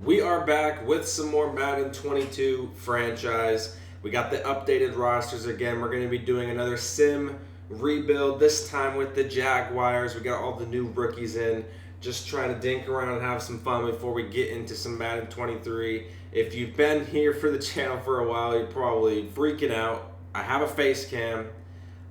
We are back with some more Madden 22 franchise. We got the updated rosters again. We're going to be doing another sim rebuild, this time with the Jaguars. We got all the new rookies in. Just trying to dink around and have some fun before we get into some Madden 23. If you've been here for the channel for a while, you're probably freaking out. I have a face cam.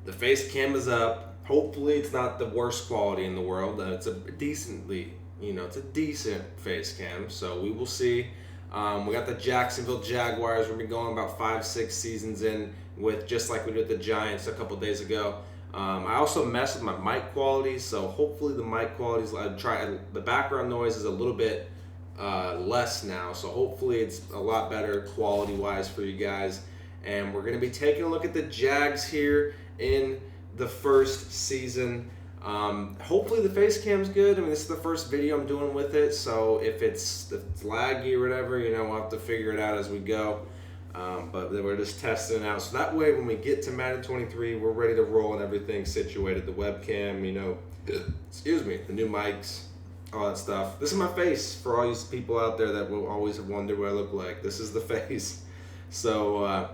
The face cam is up. Hopefully, it's not the worst quality in the world. It's a it's a decent face cam. So we will see. We got the Jacksonville Jaguars. We're gonna be going about 5-6 seasons in with just like we did the Giants a couple days ago. I also messed with my mic quality, so hopefully the mic quality the background noise is a little bit less now, so hopefully it's a lot better quality wise for you guys. And we're gonna be taking a look at the Jags here in the first season. Hopefully the face cam's good. I mean, this is the first video I'm doing with it, so if it's laggy or whatever, we'll have to figure it out as we go. But we're just testing it out, so that way when we get to Madden 23, we're ready to roll and everything's situated. The webcam, excuse me, the new mics, all that stuff. This is my face for all these people out there that will always wonder what I look like. This is the face. So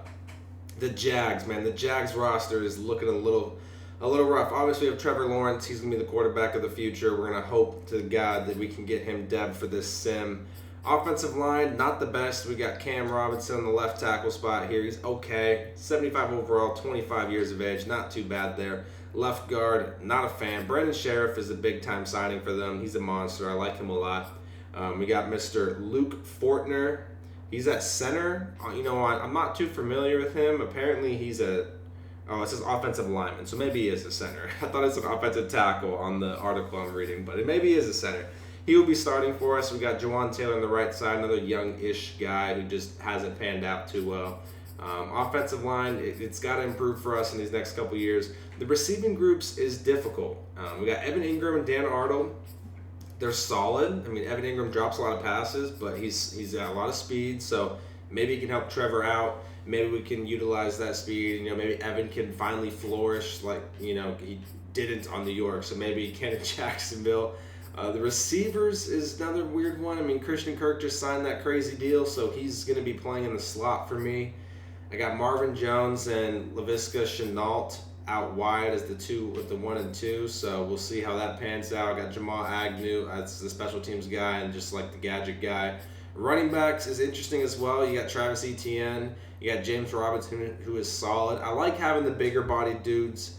the Jags, man, the Jags roster is looking a little rough. Obviously, we have Trevor Lawrence. He's going to be the quarterback of the future. We're going to hope to God that we can get him dev for this sim. Offensive line, not the best. We got Cam Robinson on the left tackle spot here. He's okay. 75 overall, 25 years of age. Not too bad there. Left guard, not a fan. Brendan Sheriff is a big-time signing for them. He's a monster. I like him a lot. We got Mr. Luke Fortner. He's at center. I'm not too familiar with him. Apparently, he's it says offensive lineman, so maybe he is a center. I thought it said offensive tackle on the article I'm reading, but it maybe is a center. He will be starting for us. We got Jawan Taylor on the right side, another young-ish guy who just hasn't panned out too well. Offensive line, it's got to improve for us in these next couple years. The receiving groups is difficult. We got Evan Ingram and Dan Arnold. They're solid. I mean, Evan Ingram drops a lot of passes, but he's got a lot of speed, so maybe he can help Trevor out. Maybe we can utilize that speed. Maybe Evan can finally flourish like, he didn't on New York. So maybe he can in Jacksonville. The receivers is another weird one. I mean, Christian Kirk just signed that crazy deal, so he's going to be playing in the slot for me. I got Marvin Jones and Laviska Shenault out wide as the two with the 1 and 2. So we'll see how that pans out. I got Jamal Agnew as the special teams guy and just like the gadget guy. Running backs is interesting as well. You got Travis Etienne. You got James Robinson, who is solid. I like having the bigger bodied dudes,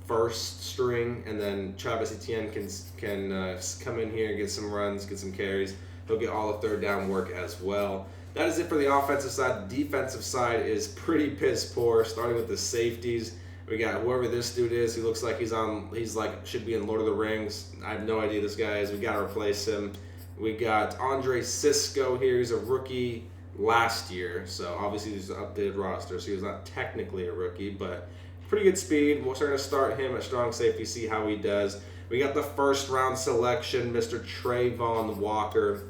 first string, and then Travis Etienne can come in here, get some runs, get some carries. He'll get all the third down work as well. That is it for the offensive side. The defensive side is pretty piss poor, starting with the safeties. We got whoever this dude is. He looks like should be in Lord of the Rings. I have no idea who this guy is. We got to replace him. We got Andre Cisco here. He's a rookie last year, so obviously he's an updated roster, so he's not technically a rookie, but pretty good speed. We're going to start him at strong safety, see how he does. We got the first round selection, Mr. Travon Walker.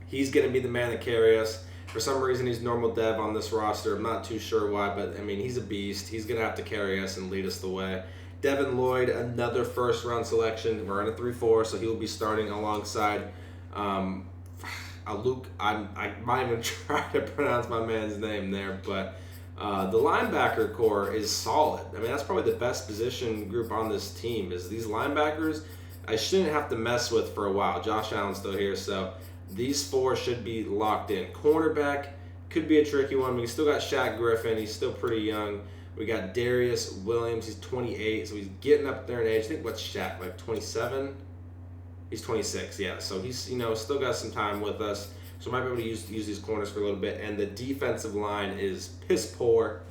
He's going to be the man to carry us. For some reason, he's normal dev on this roster. I'm not too sure why, but I mean, he's a beast. He's going to have to carry us and lead us the way. Devin Lloyd, another first round selection. We're in a 3-4, so he'll be starting alongside Luke. I might even try to pronounce my man's name there, but the linebacker core is solid. I mean, that's probably the best position group on this team is these linebackers. I shouldn't have to mess with for a while. Josh Allen's still here, so these four should be locked in. Cornerback could be a tricky one. We still got Shaq Griffin. He's still pretty young. We got Darius Williams. He's 28, so he's getting up there in age. I think what's Shaq, like 27? He's 26, yeah. So he's still got some time with us. So might be able to use these corners for a little bit. And the defensive line is piss poor.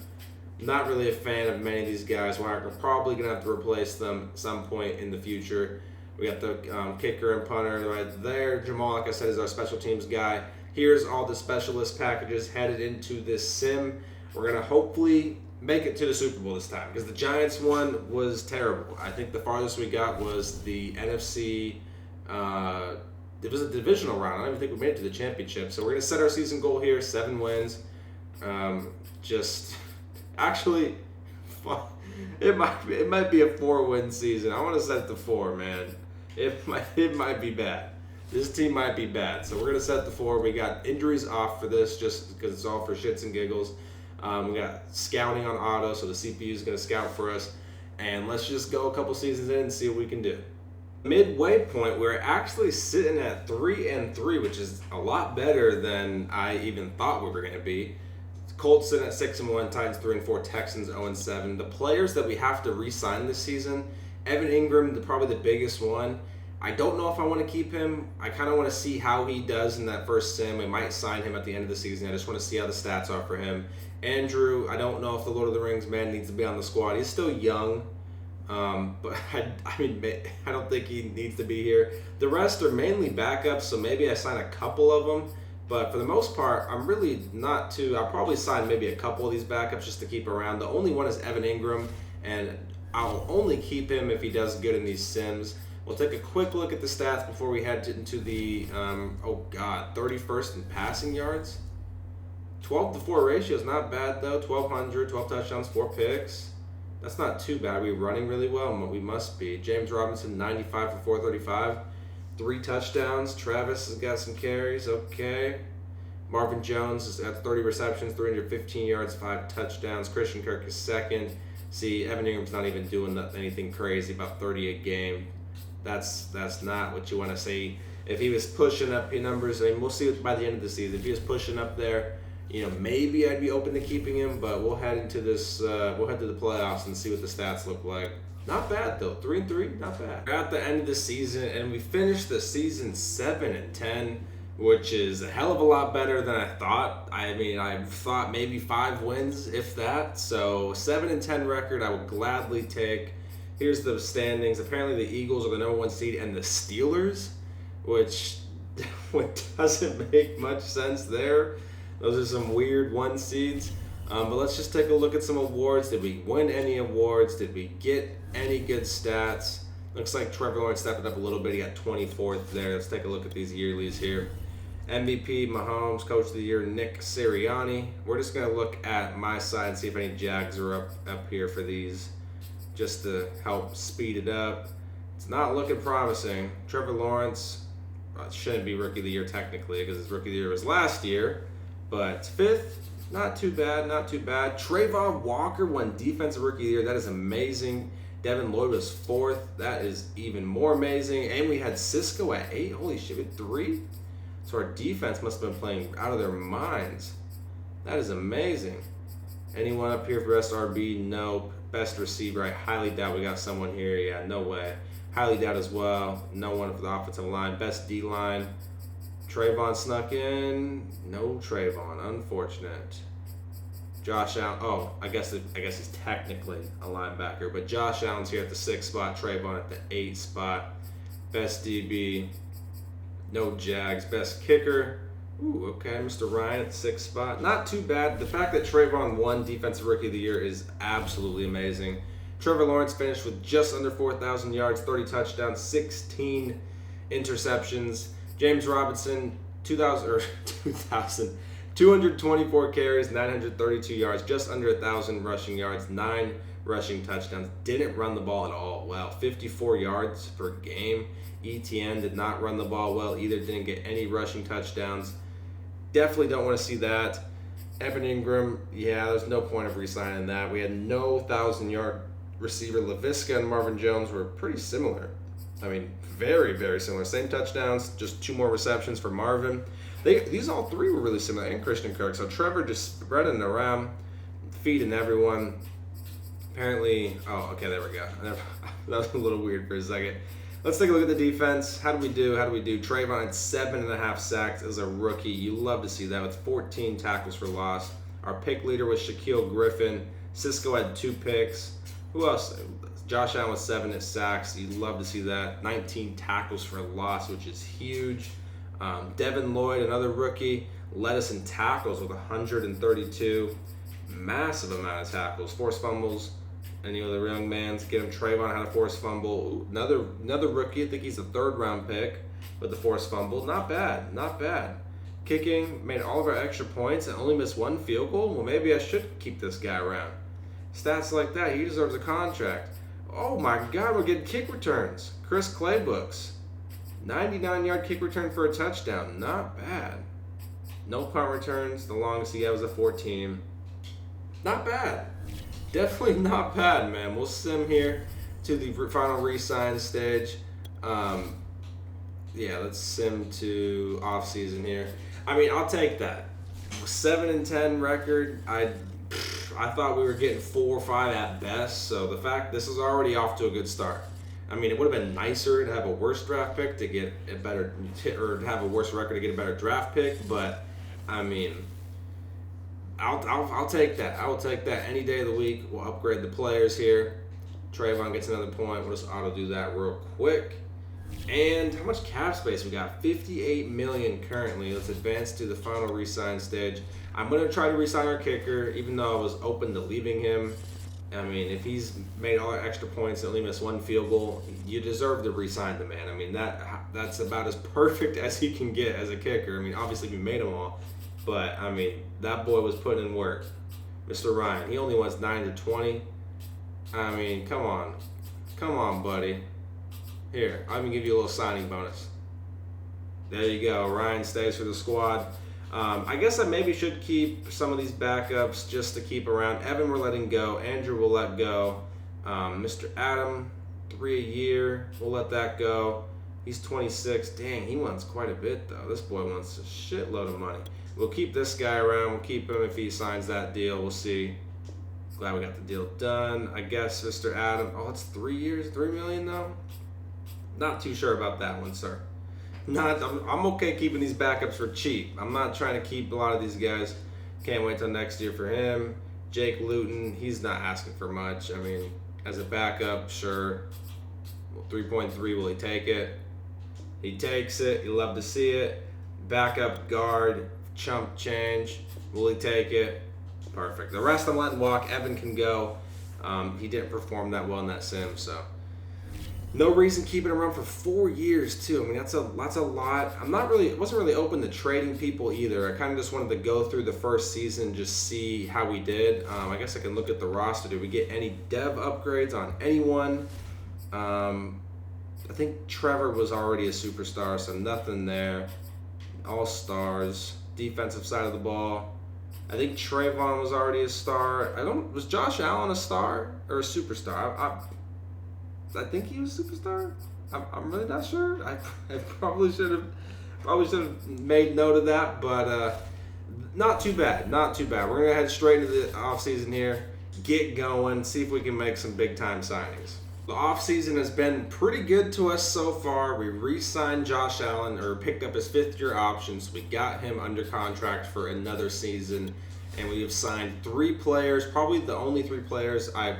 Not really a fan of many of these guys. We're probably going to have to replace them at some point in the future. We got the kicker and punter right there. Jamal, like I said, is our special teams guy. Here's all the specialist packages headed into this sim. We're going to hopefully make it to the Super Bowl this time because the Giants one was terrible. I think the farthest we got was the NFC. It was a divisional round. I don't even think we made it to the championship. So we're going to set our season goal here, 7 wins. Actually, it might be a 4-win season. I want to set it to 4, man. It might be bad. This team might be bad. So we're going to set the floor. We got injuries off for this just because it's all for shits and giggles. We got scouting on auto, so the CPU is going to scout for us. And let's just go a couple seasons in and see what we can do. Midway point, we're actually sitting at 3-3, which is a lot better than I even thought we were going to be. Colts sitting at 6-1, Titans 3-4, Texans 0-7. The players that we have to re-sign this season, Evan Ingram, probably the biggest one. I don't know if I want to keep him. I kind of want to see how he does in that first sim. We might sign him at the end of the season. I just want to see how the stats are for him. Andrew, I don't know if the Lord of the Rings man needs to be on the squad. He's still young. But I don't think he needs to be here. The rest are mainly backups, so maybe I sign a couple of them. But for the most part, I'm really not too. I'll probably sign maybe a couple of these backups just to keep around. The only one is Evan Ingram, and I'll only keep him if he does good in these sims. We'll take a quick look at the stats before we head into the 31st in passing yards. 12-4 ratio is not bad though. 1,200, 12 touchdowns, 4 picks. That's not too bad. We're running really well, we must be. James Robinson, 95 for 435. 3 touchdowns. Travis has got some carries. Okay. Marvin Jones is at 30 receptions, 315 yards, 5 touchdowns. Christian Kirk is second. See, Evan Ingram's not even doing anything crazy, about 30 a game. That's not what you want to see. If he was pushing up your numbers, I mean, we'll see by the end of the season. If he was pushing up there, maybe I'd be open to keeping him, but we'll head into this. We'll head to the playoffs and see what the stats look like. Not bad though, 3-3, not bad. We're at the end of the season, and we finished the season 7-10, which is a hell of a lot better than I thought. I mean, I thought maybe 5 wins, if that. So 7-10 record, I would gladly take. Here's the standings. Apparently, the Eagles are the number 1 seed, and the Steelers, which doesn't make much sense there. Those are some weird 1 seeds. But let's just take a look at some awards. Did we win any awards? Did we get any good stats? Looks like Trevor Lawrence stepped it up a little bit. He got 24th there. Let's take a look at these yearlies here. MVP, Mahomes, Coach of the Year, Nick Sirianni. We're just going to look at my side and see if any Jags are up here for these, just to help speed it up. It's not looking promising. Trevor Lawrence shouldn't be Rookie of the Year technically because his Rookie of the Year was last year. But 5th, not too bad, not too bad. Travon Walker won Defensive Rookie of the Year. That is amazing. Devin Lloyd was 4th. That is even more amazing. And we had Cisco at 8. Holy shit, with 3? So our defense must have been playing out of their minds. That is amazing. Anyone up here for best RB? Nope. Best receiver? I highly doubt we got someone here. Yeah, no way. Highly doubt as well. No one for the offensive line. Best D-line? Travon snuck in. No Travon. Unfortunate. Josh Allen. Oh, I guess he's technically a linebacker, but Josh Allen's here at the 6th spot. Travon at the 8th spot. Best DB. No Jags. Best kicker. Ooh, okay. Mr. Ryan at the 6th spot. Not too bad. The fact that Travon won Defensive Rookie of the Year is absolutely amazing. Trevor Lawrence finished with just under 4,000 yards, 30 touchdowns, 16 interceptions. James Robinson, 224 carries, 932 yards, just under 1,000 rushing yards, 9 rushing touchdowns. Didn't run the ball at all. Wow, 54 yards per game. ETN did not run the ball well either. Didn't get any rushing touchdowns. Definitely don't want to see that. Evan Ingram, yeah, there's no point of re-signing that. We had no 1,000-yard receiver. LaVisca and Marvin Jones were pretty similar. I mean, very, very similar. Same touchdowns, just 2 more receptions for Marvin. These all 3 were really similar, and Christian Kirk. So Trevor just spreading around, feeding everyone. Apparently, oh, okay, there we go. That was a little weird for a second. Let's take a look at the defense. How do we do? Travon had 7.5 sacks as a rookie. You love to see that with 14 tackles for loss. Our pick leader was Shaquille Griffin. Cisco had 2 picks. Who else? Josh Allen with 7 sacks. You love to see that. 19 tackles for loss, which is huge. Devin Lloyd, another rookie, led us in tackles with 132. Massive amount of tackles. Forced fumbles. Any other young man's get him. Travon had a forced fumble. Ooh, another rookie. I think he's a 3rd-round pick with the forced fumble. Not bad. Not bad. Kicking, made all of our extra points and only missed 1 field goal. Well, maybe I should keep this guy around. Stats like that, he deserves a contract. Oh my God, we're getting kick returns. Chris Claybooks. 99-yard kick return for a touchdown. Not bad. No punt returns. The longest he had was a 14. Not bad. Definitely not bad, man. We'll sim here to the final re-sign stage. Yeah, let's sim to off-season here. I mean, I'll take that. 7-10 record. I thought we were getting 4 or 5 at best. So the fact this is already off to a good start. I mean, it would have been nicer to have a worse draft pick to get a better, or to have a worse record to get a better draft pick. But I mean, I'll take that. I will take that any day of the week. We'll upgrade the players here. Travon gets another point. We'll just auto do that real quick. And how much cap space we got? $58 million currently. Let's advance to the final re-sign stage. I'm gonna try to re-sign our kicker, even though I was open to leaving him. I mean, if he's made all our extra points and only missed 1 field goal, you deserve to re-sign the man. I mean, that's about as perfect as he can get as a kicker. I mean, obviously we made him all, but I mean, that boy was putting in work. Mr. Ryan, he only wants 9-20. I mean, come on, buddy. Here, I'm gonna give you a little signing bonus. There you go. Ryan stays for the squad. I guess I maybe should keep some of these backups just to keep around. Evan we're letting go. Andrew will let go. Mr. Adam, 3 a year. We'll let that go. He's 26. Dang, he wants quite a bit though. This boy wants a shitload of money. We'll keep this guy around. We'll keep him if he signs that deal. We'll see. Glad we got the deal done. I guess Mr. Adam. Oh, it's 3 years, $3 million though. Not too sure about that one, sir. I'm okay keeping these backups for cheap. I'm not trying to keep a lot of these guys. Can't wait till next year for him. Jake Luton, he's not asking for much. I mean, as a backup, sure. 3.3, will he take it? He takes it. You love to see it. Backup guard, chump change. Will he take it? Perfect. The rest I'm letting walk. Evan can go. He didn't perform that well in that sim, so. No reason keeping him around for 4 years too. I mean, that's a lot. Wasn't really open to trading people either. I kind of just wanted to go through the first season, just see how we did. I guess I can look at the roster. Did we get any dev upgrades on anyone? I think Trevor was already a superstar, so nothing there. All stars. Defensive side of the ball. I think Travon was already a star. Was Josh Allen a star or a superstar? I think he was a superstar. I'm really not sure. I probably should have made note of that, but not too bad. Not too bad. We're gonna head straight into the offseason here, get going, see if we can make some big time signings. The offseason has been pretty good to us so far. We re-signed Josh Allen, or picked up his 5th-year options. We got him under contract for another season, and we have signed 3 players. Probably the only 3 players I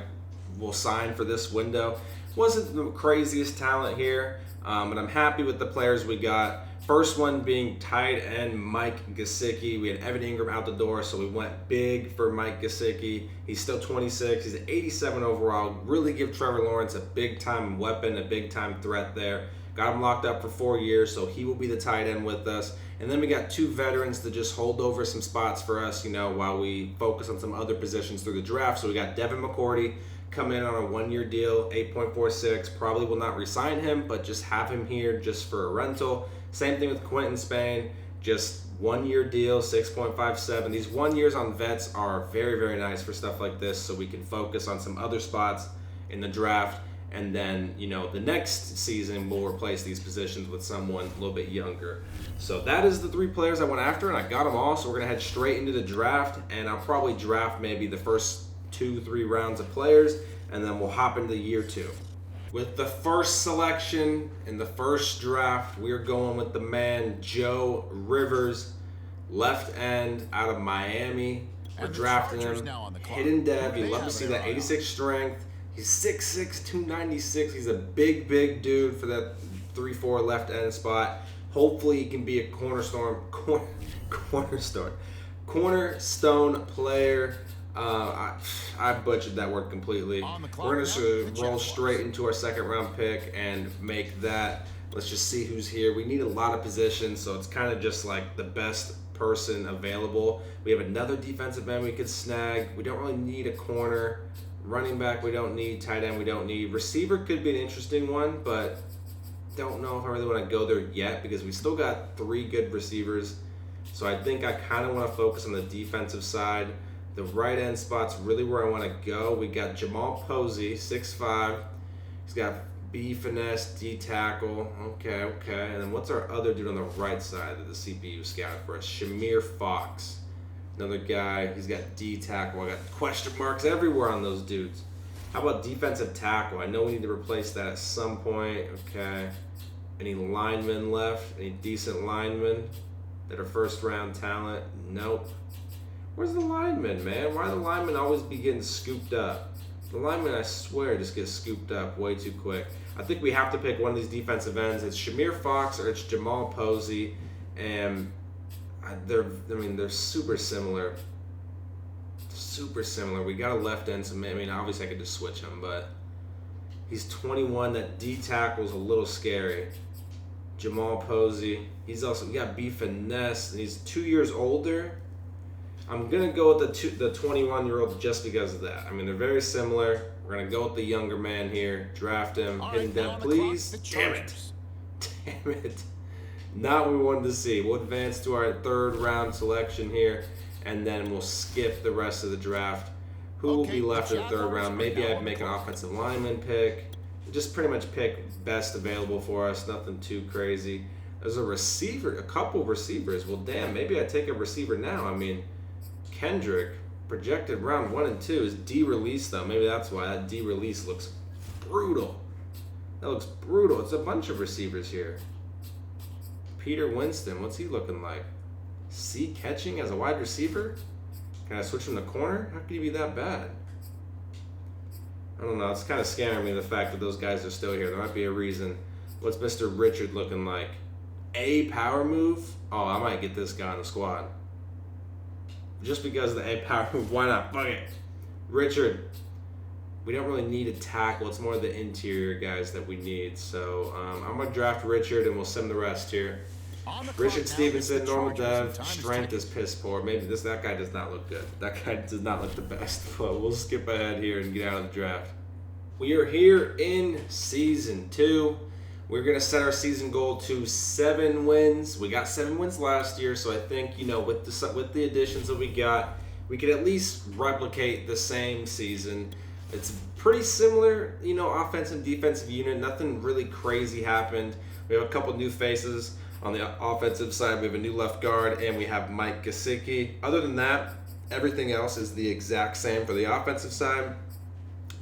will sign for this window. Wasn't the craziest talent here, but I'm happy with the players we got. First one being tight end Mike Gesicki. We had Evan Ingram out the door, so we went big for Mike Gesicki. He's still 26. He's an 87 overall. Really give Trevor Lawrence a big-time weapon, a big-time threat there. Got him locked up for 4 years, so he will be the tight end with us. And then we got 2 veterans to just hold over some spots for us, while we focus on some other positions through the draft. So we got Devin McCourty come in on a 1-year deal, 8.46. Probably will not re-sign him, but just have him here just for a rental. Same thing with Quentin Spain, just 1-year deal, 6.57. These 1 years on vets are very, very nice for stuff like this, so we can focus on some other spots in the draft. And then, the next season we'll replace these positions with someone a little bit younger. So that is the 3 players I went after, and I got them all. So we're gonna head straight into the draft, and I'll probably draft maybe the first 2-3 rounds of players, and then we'll hop into year 2. With the first selection in the first draft, we're going with the man Joe Rivers, left end out of Miami. We're drafting him. Hidden dev. You love to see that. 86 strength. He's 6'6", 296. He's a big, big dude for that 3-4 left end spot. Hopefully he can be a cornerstone player. I butchered that word completely. We're going to roll straight into our 2nd round pick and make that. Let's just see who's here. We need a lot of positions, so it's kind of just like the best person available. We have another defensive end we could snag. We don't really need a corner. Running back we don't need. Tight end we don't need. Receiver could be an interesting one, but don't know if I really want to go there yet because we still got 3 good receivers. So I think I kind of want to focus on the defensive side. The right end spot's really where I want to go. We got Jamal Posey, 6'5". He's got B finesse, D tackle. Okay. And then what's our other dude on the right side that the CPU scouted for us? Shamir Fox. Another guy. He's got D tackle. I got question marks everywhere on those dudes. How about defensive tackle? I know we need to replace that at some point. Okay. Any linemen left? Any decent linemen that are first round talent? Nope. Where's the linemen, man? Why do the linemen always be getting scooped up? The linemen, I swear, just get scooped up way too quick. I think we have to pick one of these defensive ends. It's Shamir Fox or it's Jamal Posey, and they're super similar. Super similar. We got a left end, so obviously I could just switch him, but he's 21. That D tackle's a little scary. Jamal Posey. He's also, we got B finesse, and he's 2 years older. I'm gonna go with the 21-year-old just because of that. They're very similar. We're gonna go with the younger man here. Draft him. Hidden dev, please. Damn it. Not what we wanted to see. We'll advance to our 3rd round selection here, and then we'll skip the rest of the draft. Who will be left in the 3rd round? Maybe I'd make an offensive lineman pick. Just pretty much pick best available for us. Nothing too crazy. There's a couple receivers. Well, damn, maybe I'd take a receiver now. Kendrick, projected round 1 and 2, is D-release though. Maybe that's why that D-release looks brutal. That looks brutal. It's a bunch of receivers here. Peter Winston, what's he looking like? C catching as a wide receiver? Can I switch him to corner? How could he be that bad? I don't know. It's kind of scaring me, the fact that those guys are still here. There might be a reason. What's Mr. Richard looking like? A power move? Oh, I might get this guy on the squad. Just because of the A power move, why not? Fuck it. Richard. We don't really need a tackle. It's more the interior guys that we need. So I'm going to draft Richard, and we'll send the rest here. Richard Stevenson, normal dev, strength is piss poor. Maybe that guy does not look good. That guy does not look the best. But we'll skip ahead here and get out of the draft. We are here in Season 2. We're going to set our season goal to 7 wins. We got 7 wins last year, so I think, with the additions that we got, we could at least replicate the same season. It's pretty similar, offensive, defensive unit. Nothing really crazy happened. We have a couple new faces on the offensive side. We have a new left guard, and we have Mike Gesicki. Other than that, everything else is the exact same for the offensive side.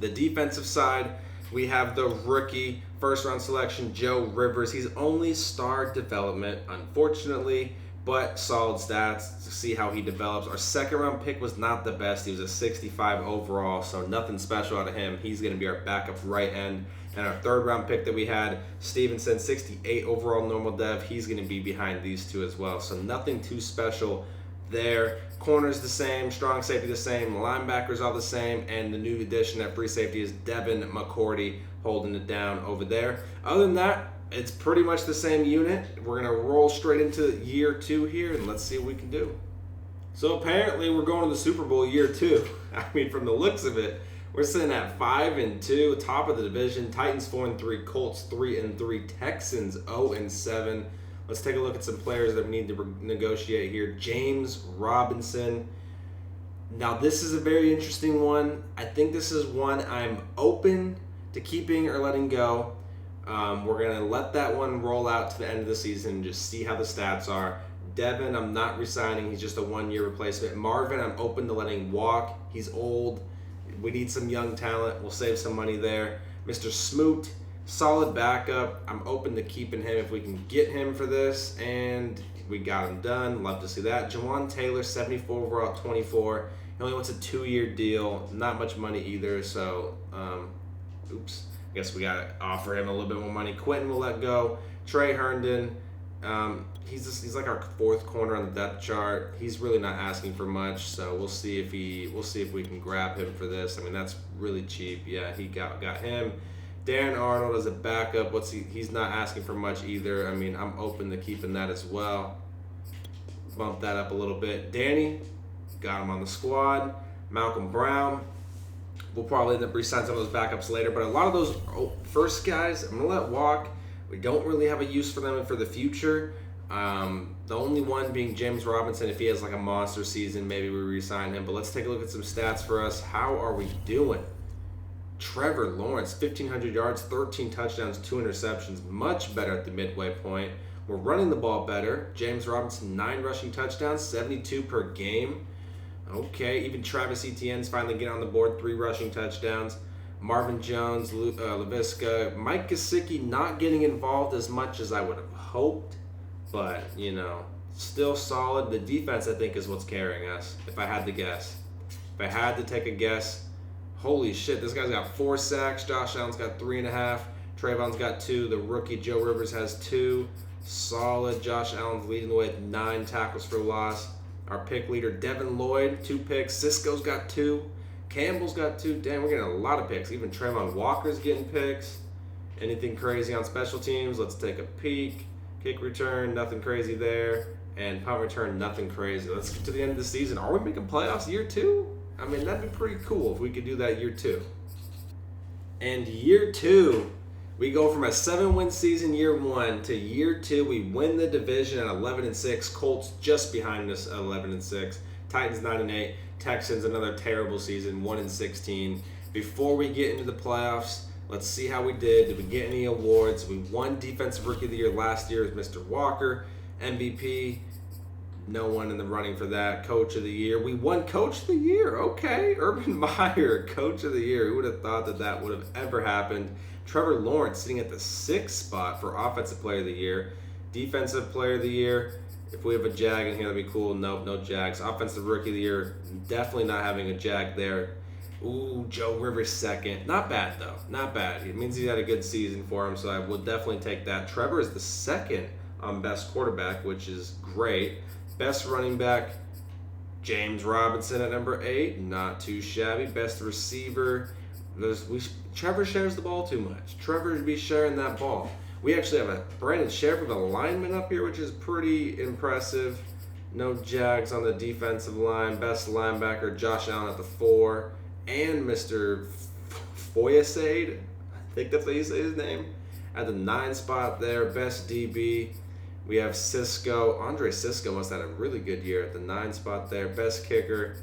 The defensive side, we have the rookie first-round selection, Joe Rivers. He's only star development, unfortunately, but solid stats to see how he develops. Our 2nd-round pick was not the best. He was a 65 overall, so nothing special out of him. He's going to be our backup right end. And our 3rd-round pick that we had, Stevenson, 68 overall normal dev. He's going to be behind these two as well, so nothing too special there. Corner's the same, strong safety the same, linebackers all the same, and the new addition at free safety is Devin McCourty holding it down over there. Other than that, it's pretty much the same unit. We're going to roll straight into year 2 here, and let's see what we can do. So apparently we're going to the Super Bowl year 2. From the looks of it, we're sitting at 5-2, top of the division. Titans 4-3, Colts 3-3, Texans 0-7. Let's take a look at some players that we need to negotiate here. James Robinson. Now, this is a very interesting one. I think this is one I'm open to keeping or letting go. We're going to let that one roll out to the end of the season and just see how the stats are. Devin, I'm not resigning. He's just a 1-year replacement. Marvin, I'm open to letting walk. He's old. We need some young talent. We'll save some money there. Mr. Smoot, solid backup. I'm open to keeping him if we can get him for this, and we got him done. Love to see that. Jawan Taylor, 74 overall, 24. He only wants a 2-year deal. Not much money either, so oops. I guess we got to offer him a little bit more money. Quentin will let go. Trey Herndon, he's like our 4th corner on the depth chart. He's really not asking for much, so we'll see if we can grab him for this. That's really cheap. Yeah, he got him. Darren Arnold as a backup. He's not asking for much either. I'm open to keeping that as well. Bump that up a little bit. Danny, got him on the squad. Malcolm Brown. We'll probably end up re-signing some of those backups later, but a lot of those first guys, I'm going to let walk. We don't really have a use for them for the future. The only one being James Robinson. If he has like a monster season, maybe we re-sign him. But let's take a look at some stats for us. How are we doing? Trevor Lawrence, 1,500 yards, 13 touchdowns, 2 interceptions. Much better at the midway point. We're running the ball better. James Robinson, 9 rushing touchdowns, 72 per game. Okay, even Travis Etienne's finally getting on the board, 3 rushing touchdowns. Marvin Jones, Laviska, Mike Gesicki not getting involved as much as I would have hoped. But, you know, still solid. The defense, I think, is what's carrying us, if I had to guess. If I had to take a guess, holy shit, this guy's got 4 sacks. Josh Allen's got 3.5. Travon's got 2. The rookie Joe Rivers has 2. Solid. Josh Allen's leading the way with 9 tackles for loss. Our pick leader, Devin Lloyd, 2 picks. Cisco's got 2. Campbell's got 2. Damn, we're getting a lot of picks. Even Travon Walker's getting picks. Anything crazy on special teams? Let's take a peek. Kick return, nothing crazy there. And punt return, nothing crazy. Let's get to the end of the season. Are we making playoffs year 2? I mean, that'd be pretty cool if we could do that year 2. And year 2, we go from a 7-win season year 1 to year 2. We win the division at 11-6. Colts just behind us at 11-6. Titans 9-8. Texans another terrible season, 1-16. Before we get into the playoffs, let's see how we did. Did we get any awards? We won Defensive Rookie of the Year last year with Mr. Walker. MVP, no one in the running for that. Coach of the Year. We won Coach of the Year. Okay. Urban Meyer, Coach of the Year. Who would have thought that that would have ever happened? Trevor Lawrence sitting at the 6th spot for Offensive Player of the Year. Defensive Player of the Year. If we have a Jag in here, that'd be cool. Nope, no Jags. Offensive Rookie of the Year. Definitely not having a Jag there. Ooh, Joe Rivers 2nd. Not bad, though. Not bad. It means he had a good season for him, so I will definitely take that. Trevor is the 2nd on Best Quarterback, which is great. Best Running Back, James Robinson at number 8. Not too shabby. Best Receiver, Trevor shares the ball too much. Trevor should be sharing that ball. We actually have a Brandon Sheriff of a lineman up here, which is pretty impressive. No Jags on the defensive line. Best linebacker, Josh Allen at the 4. And Mr. Foyesade, I think that's how you say his name, at the 9 spot there. Best DB, we have Cisco. Andre Cisco must have had a really good year at the 9 spot there. Best kicker,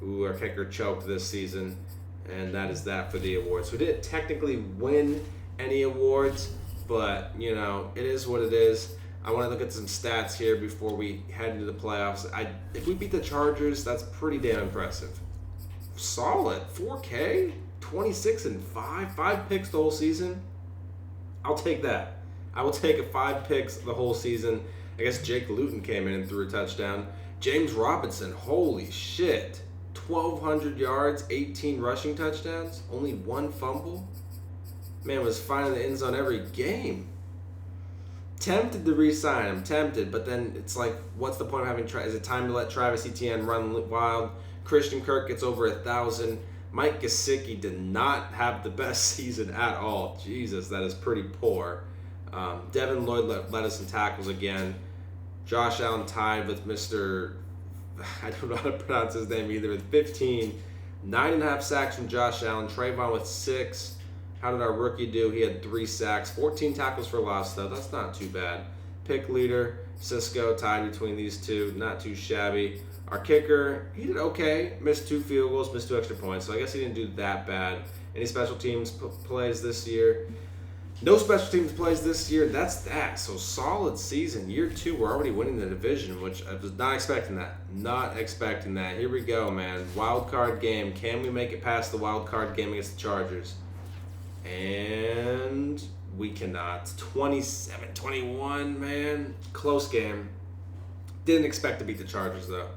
ooh, our kicker choked this season. And that is that for the awards. We didn't technically win any awards, but, you know, it is what it is. I want to look at some stats here before we head into the playoffs. If we beat the Chargers, that's pretty damn impressive. Solid. 4K, 26-5, 5 picks the whole season. I'll take that. I will take a 5 picks the whole season. I guess Jake Luton came in and threw a touchdown. James Robinson, holy shit. 1,200 yards, 18 rushing touchdowns, only 1 fumble. Man was finding the end zone every game. Tempted to re-sign him, tempted, but then it's like, what's the point of having, is it time to let Travis Etienne run wild? Christian Kirk gets over 1,000. Mike Gesicki did not have the best season at all. Jesus, that is pretty poor. Devin Lloyd led us in tackles again. Josh Allen tied with Mr. I don't know how to pronounce his name either, with 15. 9.5 sacks from Josh Allen. Travon with 6. How did our rookie do? He had 3 sacks. 14 tackles for loss, though. That's not too bad. Pick leader, Cisco, tied between these two. Not too shabby. Our kicker, he did okay. Missed 2 field goals, missed 2 extra points. So I guess he didn't do that bad. Any special teams plays this year? No special teams plays this year. That's that. So solid season. Year 2, we're already winning the division, which I was not expecting that. Not expecting that. Here we go, man. Wild card game. Can we make it past the wild card game against the Chargers? And we cannot. 27-21, man. Close game. Didn't expect to beat the Chargers, though.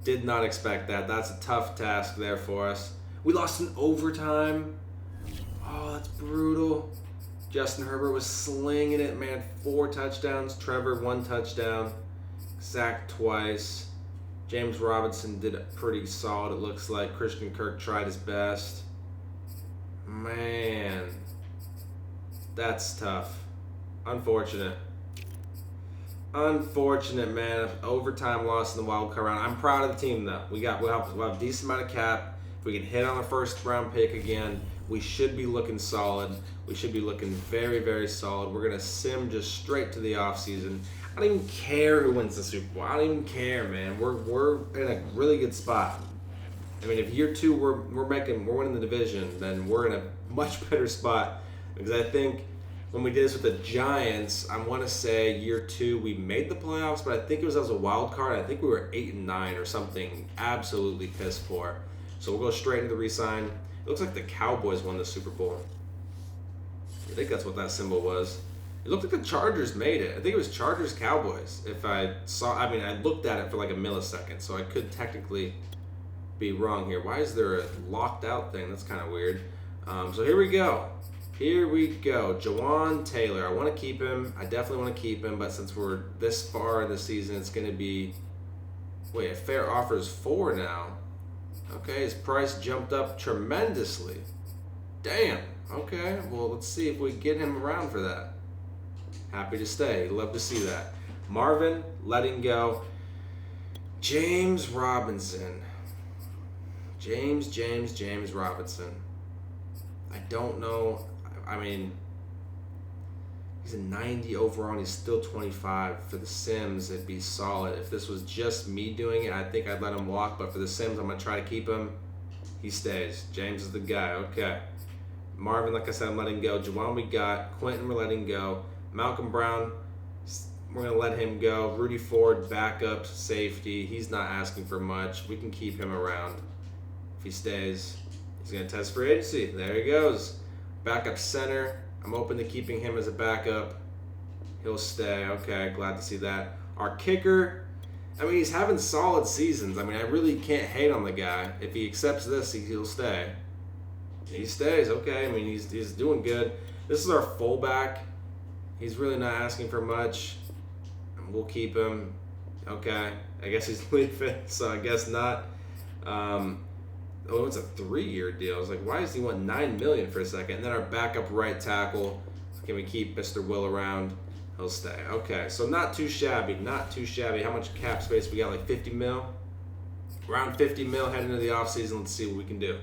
Did not expect that. That's a tough task there for us. We lost in overtime. Oh, that's brutal. Justin Herbert was slinging it, man. 4 touchdowns. Trevor, 1 touchdown. Sacked twice. James Robinson did pretty solid, it looks like. Christian Kirk tried his best. Man, that's tough. Unfortunate. Unfortunate, man. Overtime loss in the wild card round. I'm proud of the team, though. We'll have a decent amount of cap. If we can hit on a first round pick again, We should be looking solid. We should be looking very, very solid. We're going to sim just straight to the offseason. I don't even care who wins the Super Bowl. I don't even care, man. We're in a really good spot. I mean, if year 2 we're winning the division, then we're in a much better spot. Because I think when we did this with the Giants, I want to say year 2 we made the playoffs, but I think it was as a wild card. I think we were 8-9 or something absolutely piss poor. So we'll go straight into the re-sign. It looks like the Cowboys won the Super Bowl. I think that's what that symbol was. It looked like the Chargers made it. I think it was Chargers-Cowboys. If I saw, I mean, I looked at it for like a millisecond, so I could technically be wrong here. Why is there a locked out thing? That's kind of weird. So here we go. Here we go. Jawan Taylor. I want to keep him. I definitely want to keep him, but since we're this far in the season, it's going to be... Wait, a fair offer is 4 now. Okay, his price jumped up tremendously. Damn. Okay, well, let's see if we get him around for that. Happy to stay. Love to see that. Marvin, letting go. James Robinson. James Robinson. I don't know. I mean, he's a 90 overall and he's still 25. For the Sims, it'd be solid. If this was just me doing it, I think I'd let him walk. But for the Sims, I'm going to try to keep him. He stays. James is the guy. Okay. Marvin, like I said, I'm letting go. Jawan, we got. Quentin, we're letting go. Malcolm Brown, we're going to let him go. Rudy Ford, backup, safety. He's not asking for much. We can keep him around. If he stays, he's going to test free agency. There he goes. Backup center. I'm open to keeping him as a backup. He'll stay. Okay, glad to see that. Our kicker, I mean, he's having solid seasons. I mean, I really can't hate on the guy. If he accepts this, he'll stay. He stays. Okay, I mean, he's doing good. This is our fullback. He's really not asking for much. We'll keep him. Okay, I guess he's leaving, so I guess not. Oh, it's a 3-year deal. I was like, why does he want $9 million for a second? And then our backup right tackle. Can we keep Mr. Will around? He'll stay. Okay, so not too shabby. Not too shabby. How much cap space we got? Like 50 mil? Around 50 mil heading into the offseason. Let's see what we can do.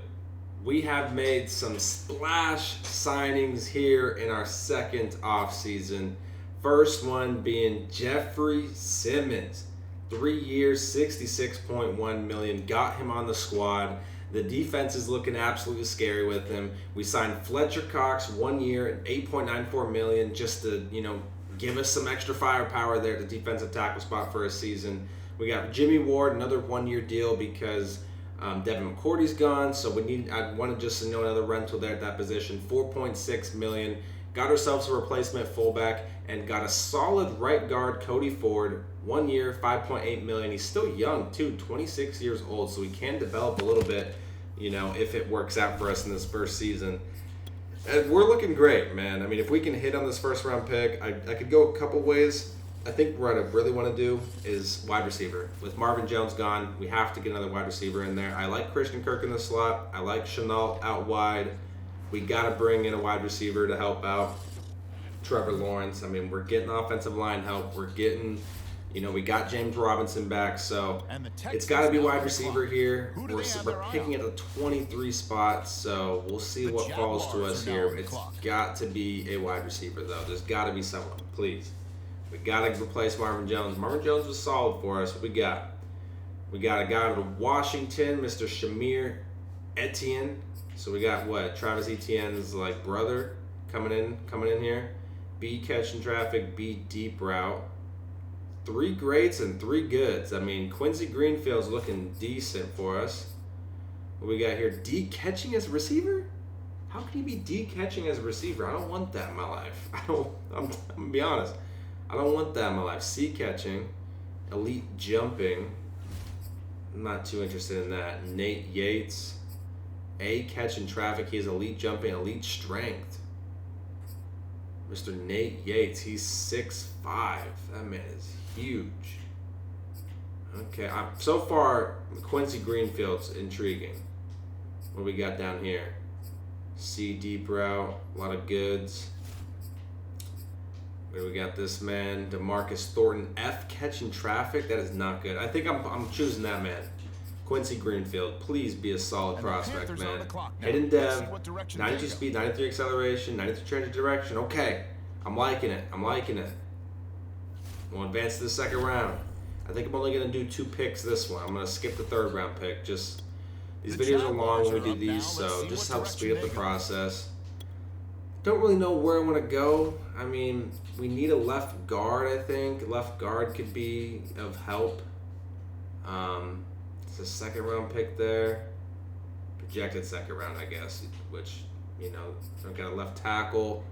We have made some splash signings here in our second offseason. First one being Jeffrey Simmons. 3 years, $66.1 million. Got him on the squad. The defense is looking absolutely scary with him. We signed Fletcher Cox 1 year, $8.94 million, just to, give us some extra firepower there at the defensive tackle spot for a season. We got Jimmy Ward, another 1-year deal because Devin McCourty's gone, so I wanted just to know another rental there at that position. $4.6 million. Got ourselves a replacement fullback and got a solid right guard, Cody Ford. 1 year, $5.8 million. He's still young too, 26 years old, so he can develop a little bit, if it works out for us in this first season. And we're looking great, man. I mean, if we can hit on this first round pick, I could go a couple ways. I think what I really want to do is wide receiver. With Marvin Jones gone, we have to get another wide receiver in there. I like Christian Kirk in the slot. I like Chenault out wide. We got to bring in a wide receiver to help out Trevor Lawrence. I mean, we're getting offensive line help. We're getting, we got James Robinson back. So it's got to be wide receiver here. We're picking at the 23 spot. So we'll see what falls to us here. It's got to be a wide receiver, though. There's got to be someone, please. We got to replace Marvin Jones. Marvin Jones was solid for us. What we got? We got a guy out of Washington, Mr. Shamir Etienne. So we got what? Travis Etienne's brother coming in here. B catching traffic, B deep route. 3 greats and 3 goods. I mean, Quincy Greenfield's looking decent for us. What we got here? D catching as a receiver? How can he be D catching as a receiver? I don't want that in my life. I'm gonna be honest. I don't want that in my life. C catching, elite jumping. I'm not too interested in that. Nate Yates. A catching traffic. He has elite jumping, elite strength. Mr. Nate Yates. He's 6'5". That man is huge. Okay. So far, Quincy Greenfield's intriguing. What we got down here? C deep route. A lot of goods. Where we got this man, DeMarcus Thornton, F catching traffic. That is not good. I think I'm choosing that man. Quincy Greenfield, please be a solid prospect, man. Hidden dev, 92 speed, 93 acceleration, 93 change of direction. Okay, I'm liking it. We'll advance to the second round. I think I'm only going to do 2 picks this one. I'm going to skip the 3rd round pick. Just these videos are long when we do these, so just help speed up the process. Don't really know where I want to go. I mean, we need a left guard, I think. Left guard could be of help. It's a 2nd round pick there. Projected 2nd round, I guess, which, you know, I've got a left tackle.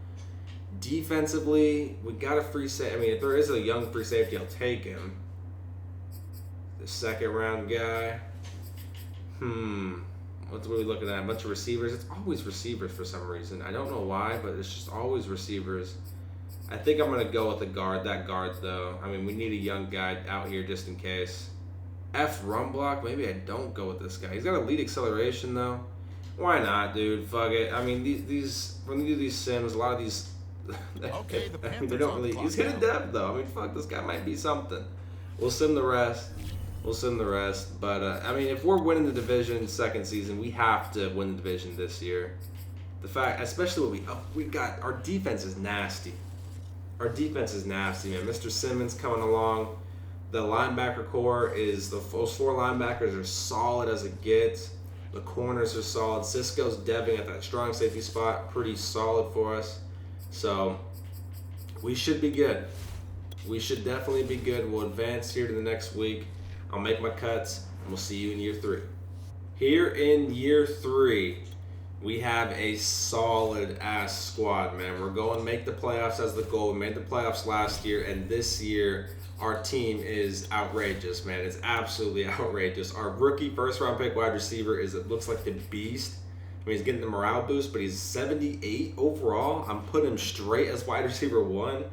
Defensively, we got a free safety. I mean, if there is a young free safety, I'll take him. The 2nd round guy. What are we looking at? A bunch of receivers. It's always receivers for some reason. I don't know why, but it's just always receivers. I think I'm going to go with the guard. That guard, though. I mean, we need a young guy out here just in case. F run block. Maybe I don't go with this guy. He's got elite acceleration, though. Why not, dude? Fuck it. I mean, these when we do these sims, a lot of these... Okay, I mean, they don't really... He's hidden depth, though. I mean, fuck, this guy might be something. We'll sim the rest. But, I mean, if we're winning the division 2nd season, we have to win the division this year. The fact, especially what we got, our defense is nasty. Man. Mr. Simmons coming along. The linebacker core is, those 4 linebackers are solid as it gets. The corners are solid. Cisco's deving at that strong safety spot, pretty solid for us. So, we should be good. We should definitely be good. We'll advance here to the next week. I'll make my cuts, and we'll see you in year 3. Here in year 3, we have a solid-ass squad, man. We're going to make the playoffs as the goal. We made the playoffs last year, and this year, our team is outrageous, man. It's absolutely outrageous. Our rookie first-round pick wide receiver looks like the beast. I mean, he's getting the morale boost, but he's 78 overall. I'm putting him straight as wide receiver 1.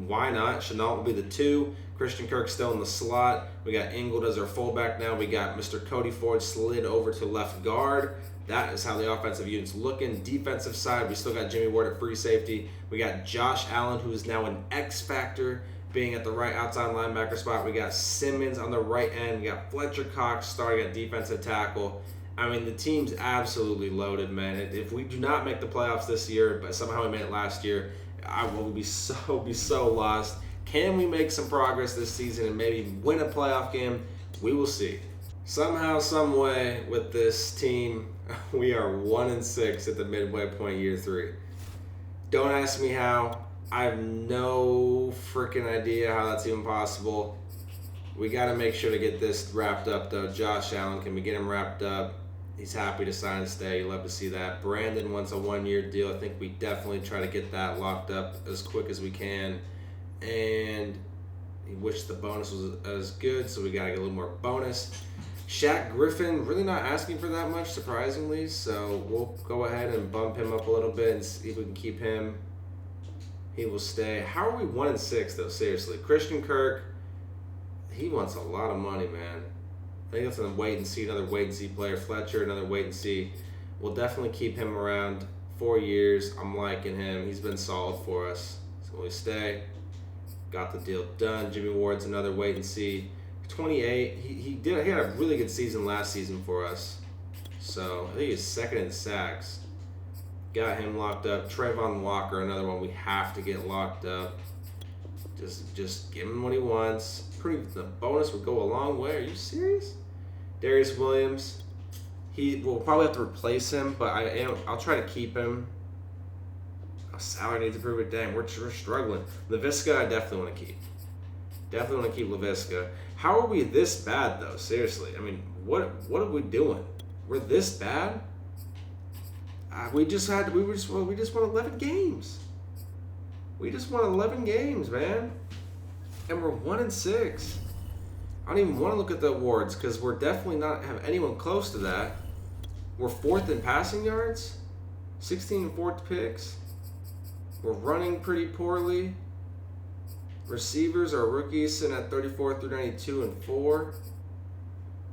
Why not? Chenault will be the 2. Christian Kirk still in the slot. We got Ingold as our fullback now. We got Mr. Cody Ford slid over to left guard. That is how the offensive unit's looking. Defensive side, we still got Jimmy Ward at free safety. We got Josh Allen, who is now an X factor, being at the right outside linebacker spot. We got Simmons on the right end. We got Fletcher Cox starting at defensive tackle. I mean, the team's absolutely loaded, man. If we do not make the playoffs this year, but somehow we made it last year, I will be so lost. Can we make some progress this season and maybe win a playoff game? We will see. Somehow, some way, with this team, we are 1-6 at the midway point, year 3. Don't ask me how. I have no freaking idea how that's even possible. We got to make sure to get this wrapped up, though. Josh Allen, can we get him wrapped up? He's happy to sign and stay. You love to see that. Brandon wants a 1-year deal. I think we definitely try to get that locked up as quick as we can. And he wished the bonus was as good, so we got to get a little more bonus. Shaq Griffin, really not asking for that much, surprisingly. So we'll go ahead and bump him up a little bit and see if we can keep him. He will stay. How are we 1-6, though? Seriously. Christian Kirk, he wants a lot of money, man. I think that's another wait and see player. Fletcher, another wait and see. We'll definitely keep him around 4 years. I'm liking him. He's been solid for us. So we stay. Got the deal done. Jimmy Ward's another wait and see. 28. He had a really good season last season for us. So I think he's 2nd in sacks. Got him locked up. Travon Walker, another one we have to get locked up. Just give him what he wants. The bonus would go a long way. Are you serious? Darius Williams. We'll probably have to replace him, but I'll try to keep him. Our salary needs to prove it. Dang, we're struggling. LaVisca, I definitely want to keep. Definitely want to keep LaVisca. How are we this bad, though? Seriously. I mean, what are we doing? We're this bad? We just won 11 games. We just won 11 games, man. And we're 1-6. I don't even want to look at the awards because we're definitely not have anyone close to that. We're 4th in passing yards, 16 and 4th picks. We're running pretty poorly. Receivers are rookies sitting at 34 through 92 and 4.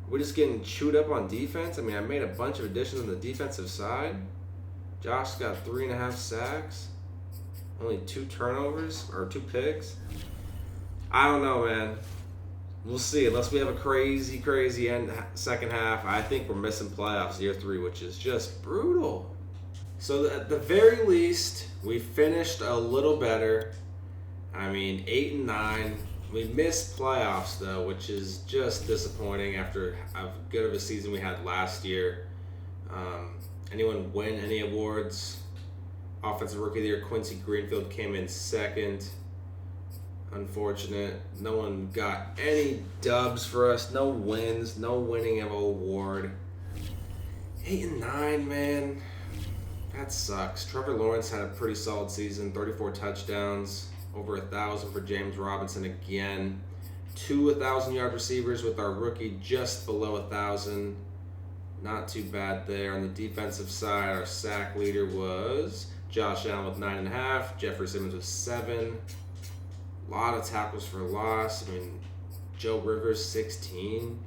We're just getting chewed up on defense. I mean, I made a bunch of additions on the defensive side. Josh got 3.5 sacks. Only 2 turnovers or 2 picks. I don't know, man. We'll see. Unless we have a crazy end second half, I think we're missing playoffs year 3, which is just brutal. So at the very least, we finished a little better. I mean, 8-9. We missed playoffs though, which is just disappointing after how good of a season we had last year. Anyone win any awards? Offensive Rookie of the Year, Quincy Greenfield came in second. Unfortunate. No one got any dubs for us. No wins. No winning of an award. 8-9, man. That sucks. Trevor Lawrence had a pretty solid season. 34 touchdowns. Over 1,000 for James Robinson again. 2 1,000-yard receivers with our rookie just below 1,000. Not too bad there. On the defensive side, our sack leader was Josh Allen with 9.5. Jeffrey Simmons with 7. A lot of tackles for loss. I mean, Joe Rivers 16.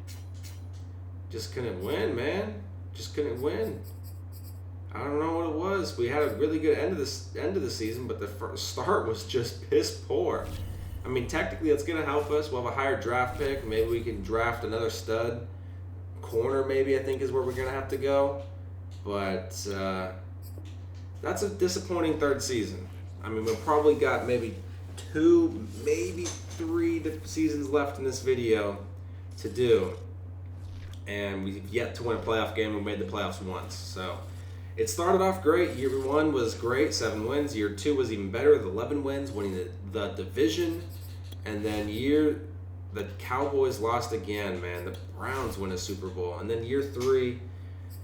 Just couldn't win, man. Just couldn't win. I don't know what it was. We had a really good end of the season, but the first start was just piss poor. I mean, technically, it's gonna help us. We'll have a higher draft pick. Maybe we can draft another stud corner. Maybe I think is where we're gonna have to go. But that's a disappointing third season. I mean, we've probably got maybe 2, maybe 3 seasons left in this video to do, and we've yet to win a playoff game. We made the playoffs once, so it started off great. Year 1 was great, 7 wins. Year 2 was even better with 11 wins, winning the division. And then the Cowboys lost again, man. The Browns win a Super Bowl. And then year 3,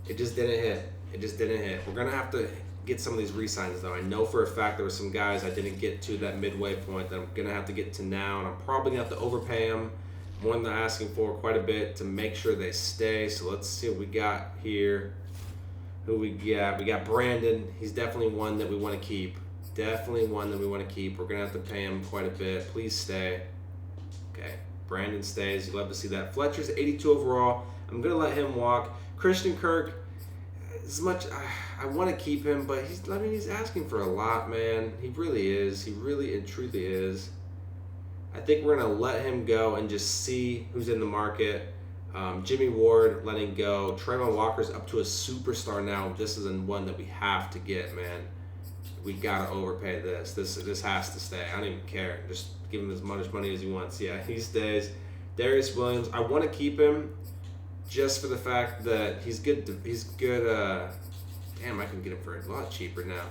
it just didn't hit. It just didn't hit. We're going to have to get some of these re-signs, though. I know for a fact there were some guys I didn't get to that midway point that I'm going to have to get to now. And I'm probably going to have to overpay them more than they're asking for quite a bit to make sure they stay. So let's see what we got here. Who we got? We got Brandon. He's definitely one that we want to keep. Definitely one that we want to keep. We're going to have to pay him quite a bit. Please stay. Okay. Brandon stays. You love to see that. Fletcher's 82 overall. I'm going to let him walk. Christian Kirk, as much I want to keep him, but he's asking for a lot, man. He really is. He really and truly is. I think we're going to let him go and just see who's in the market. Jimmy Ward letting go. Travon Walker's up to a superstar now. This is one that we have to get, man. We gotta overpay this. This has to stay. I don't even care. Just give him as much money as he wants. Yeah, he stays. Darius Williams, I want to keep him just for the fact that he's good. He's good. Damn, I can get him for a lot cheaper now.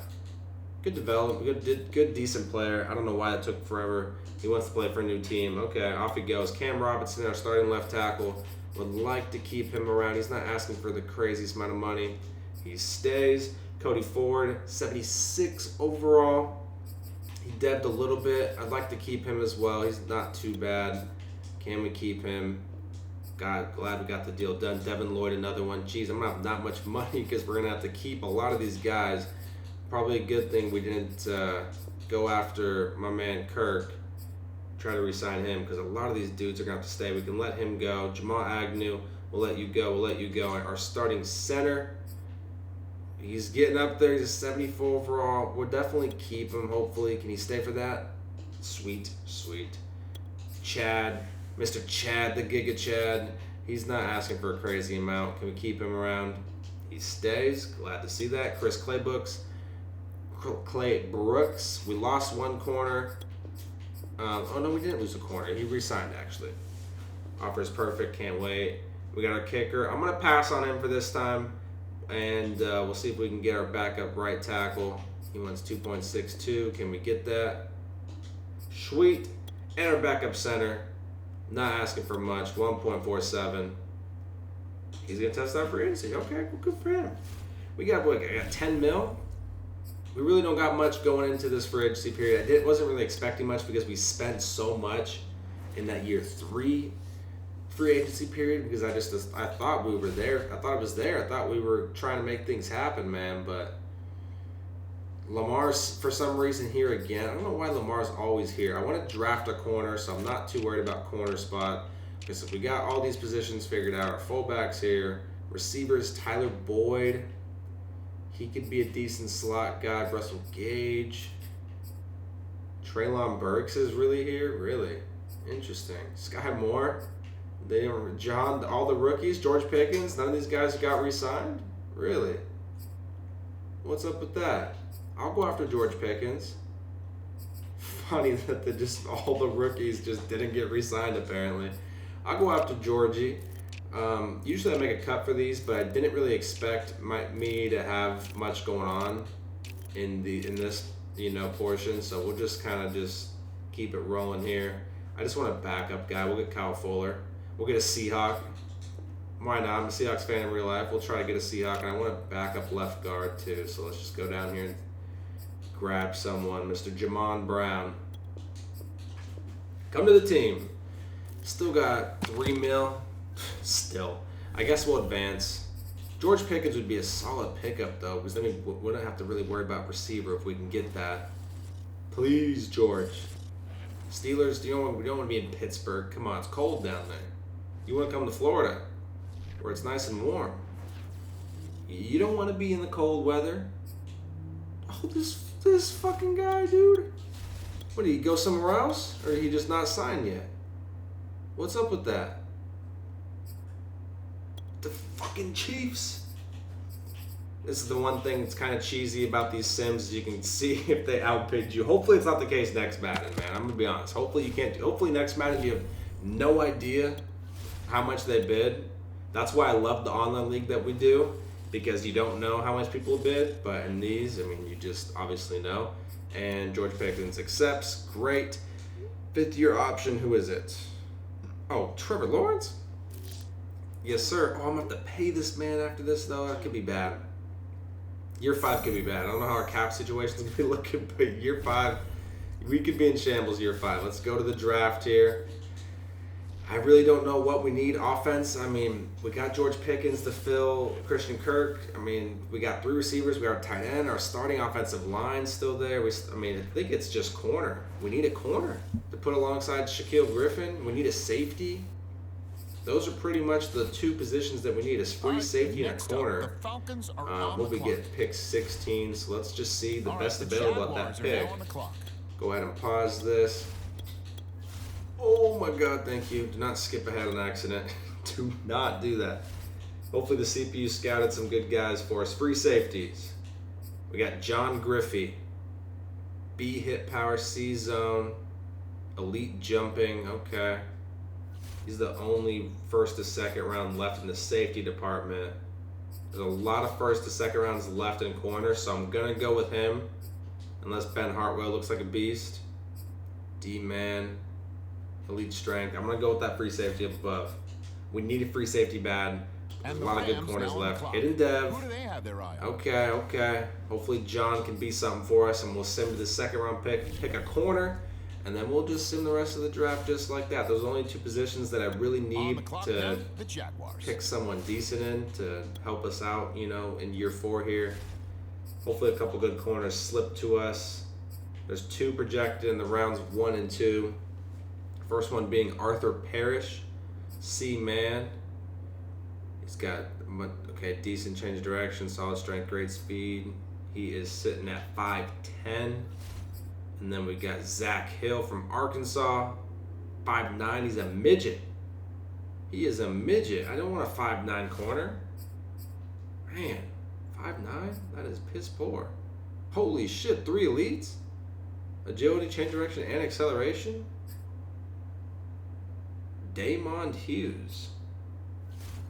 Good development. Good, decent player. I don't know why it took forever. He wants to play for a new team. Okay, off he goes. Cam Robinson, our starting left tackle. Would like to keep him around. He's not asking for the craziest amount of money. He stays. Cody Ford, 76 overall. He debbed a little bit. I'd like to keep him as well. He's not too bad. Can we keep him? God, glad we got the deal done. Devin Lloyd, another one. Jeez, I'm going to have not much money because we're going to have to keep a lot of these guys. Probably a good thing we didn't go after my man Kirk. Try to re-sign him because a lot of these dudes are going to have to stay. We can let him go. Jamal Agnew, we'll let you go. We'll let you go. Our starting center, he's getting up there. He's a 74 overall. We'll definitely keep him, hopefully. Can he stay for that? Sweet, sweet. Chad, Mr. Chad, the Giga Chad. He's not asking for a crazy amount. Can we keep him around? He stays. Glad to see that. Chris Clay Brooks. We lost one corner. Oh, no, we didn't lose a corner. He re-signed, actually. Offer's perfect. Can't wait. We got our kicker. I'm going to pass on him for this time, and we'll see if we can get our backup right tackle. He wants 2.62. Can we get that? Sweet. And our backup center, not asking for much, 1.47. He's going to test out for agency. Okay, well, good for him. We got, what, I got 10 mil? We really don't got much going into this free agency period. I wasn't really expecting much because we spent so much in that year 3 free agency period because I thought we were there. I thought it was there. I thought we were trying to make things happen, man. But Lamar's, for some reason, here again. I don't know why Lamar's always here. I want to draft a corner, so I'm not too worried about corner spot because if we got all these positions figured out, our fullbacks here, receivers, Tyler Boyd. He could be a decent slot guy. Russell Gage. Treylon Burks is really here? Really? Interesting. Sky Moore. John, all the rookies, George Pickens, none of these guys got re-signed? Really? What's up with that? I'll go after George Pickens. Funny that all the rookies just didn't get re-signed apparently. I'll go after Georgie. Usually I make a cut for these, but I didn't really expect me to have much going on in this portion, so we'll just kind of just keep it rolling here. I just want a backup guy. We'll get Kyle Fuller. We'll get a Seahawk. Why not? I'm a Seahawks fan in real life. We'll try to get a Seahawk, and I want a backup left guard too. So let's just go down here and grab someone. Mr. Jamon Brown. Come to the team. Still got $3 million. Still. I guess we'll advance. George Pickens would be a solid pickup, though, because then we wouldn't have to really worry about receiver if we can get that. Please, George. Steelers, we don't want to be in Pittsburgh. Come on, it's cold down there. You want to come to Florida, where it's nice and warm. You don't want to be in the cold weather. Oh, this fucking guy, dude. What, did he go somewhere else? Or did he just not sign yet? What's up with that? The fucking Chiefs. This is the one thing that's kind of cheesy about these sims, is you can see if they outbid you. Hopefully it's not the case next Madden, man. I'm going to be honest. Hopefully next Madden you have no idea how much they bid. That's why I love the online league that we do, because you don't know how much people bid, but in these, I mean, you just obviously know. And George Pickens accepts. Great. 5th-year option. Who is it? Oh, Trevor Lawrence? Yes, sir. Oh, I'm going to have to pay this man after this, though. That could be bad. Year 5 could be bad. I don't know how our cap situation's going to be looking, but year 5, we could be in shambles year 5. Let's go to the draft here. I really don't know what we need. Offense, I mean, we got George Pickens to fill Christian Kirk. I mean, we got 3 receivers. We got our tight end. Our starting offensive line still there. I think it's just corner. We need a corner to put alongside Shaquille Griffin. We need a safety. Those are pretty much the 2 positions that we need, is free safety and a corner. We'll be getting pick 16, so let's just see the best available at that pick. Go ahead and pause this. Oh my God, thank you. Do not skip ahead on accident. Do not do that. Hopefully the CPU scouted some good guys for us. Free safeties. We got John Griffey. B hit power, C zone. Elite jumping, okay. He's the only 1st to 2nd round left in the safety department. There's a lot of 1st to 2nd rounds left in corner, so I'm going to go with him. Unless Ben Hartwell looks like a beast. D-man. Elite strength. I'm going to go with that free safety up above. We need a free safety bad. There's a lot of good corners left. Hidden Dev. Who do they have their eye on? Okay. Hopefully John can be something for us, and we'll send him to the 2nd round pick a corner, and then we'll just sim the rest of the draft just like that. Those are only 2 positions that I really need to the Jaguars. Pick someone decent in to help us out, in year 4 here. Hopefully a couple good corners slip to us. There's 2 projected in the rounds 1 and 2. First one being Arthur Parrish, C-man. He's got, decent change of direction, solid strength, great speed. He is sitting at 5'10". And then we got Zach Hill from Arkansas, 5'9". He's a midget. He is a midget. I don't want a 5'9" corner. Man, 5'9"? That is piss poor. Holy shit, 3 elites? Agility, change direction, and acceleration? Damon Hughes.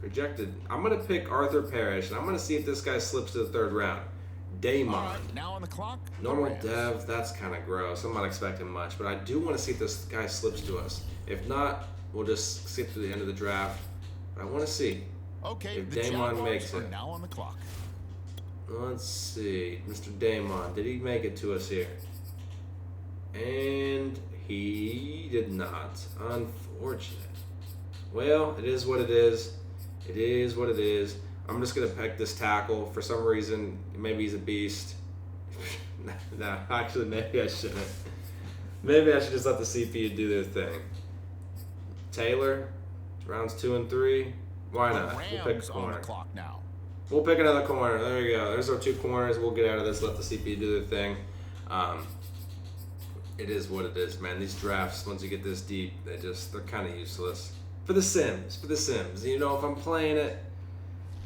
Projected. I'm going to pick Arthur Parrish, and I'm going to see if this guy slips to the 3rd round. Damon. Right, now on the clock. Normal dev, that's kind of gross. I'm not expecting much, but I do want to see if this guy slips to us. If not, we'll just skip to the end of the draft. But I want to see if Damon makes it. Now on the clock. Let's see. Mr. Damon, did he make it to us here? And he did not. Unfortunate. Well, it is what it is. It is what it is. I'm just going to pick this tackle. For some reason, maybe he's a beast. No, actually, maybe I shouldn't. Maybe I should just let the CPU do their thing. Taylor, rounds 2 and 3. Why not? We'll pick a corner. On the clock now. We'll pick another corner. There you go. There's our 2 corners. We'll get out of this, let the CPU do their thing. It is what it is, man. These drafts, once you get this deep, they're kind of useless. For the Sims. You know, if I'm playing it,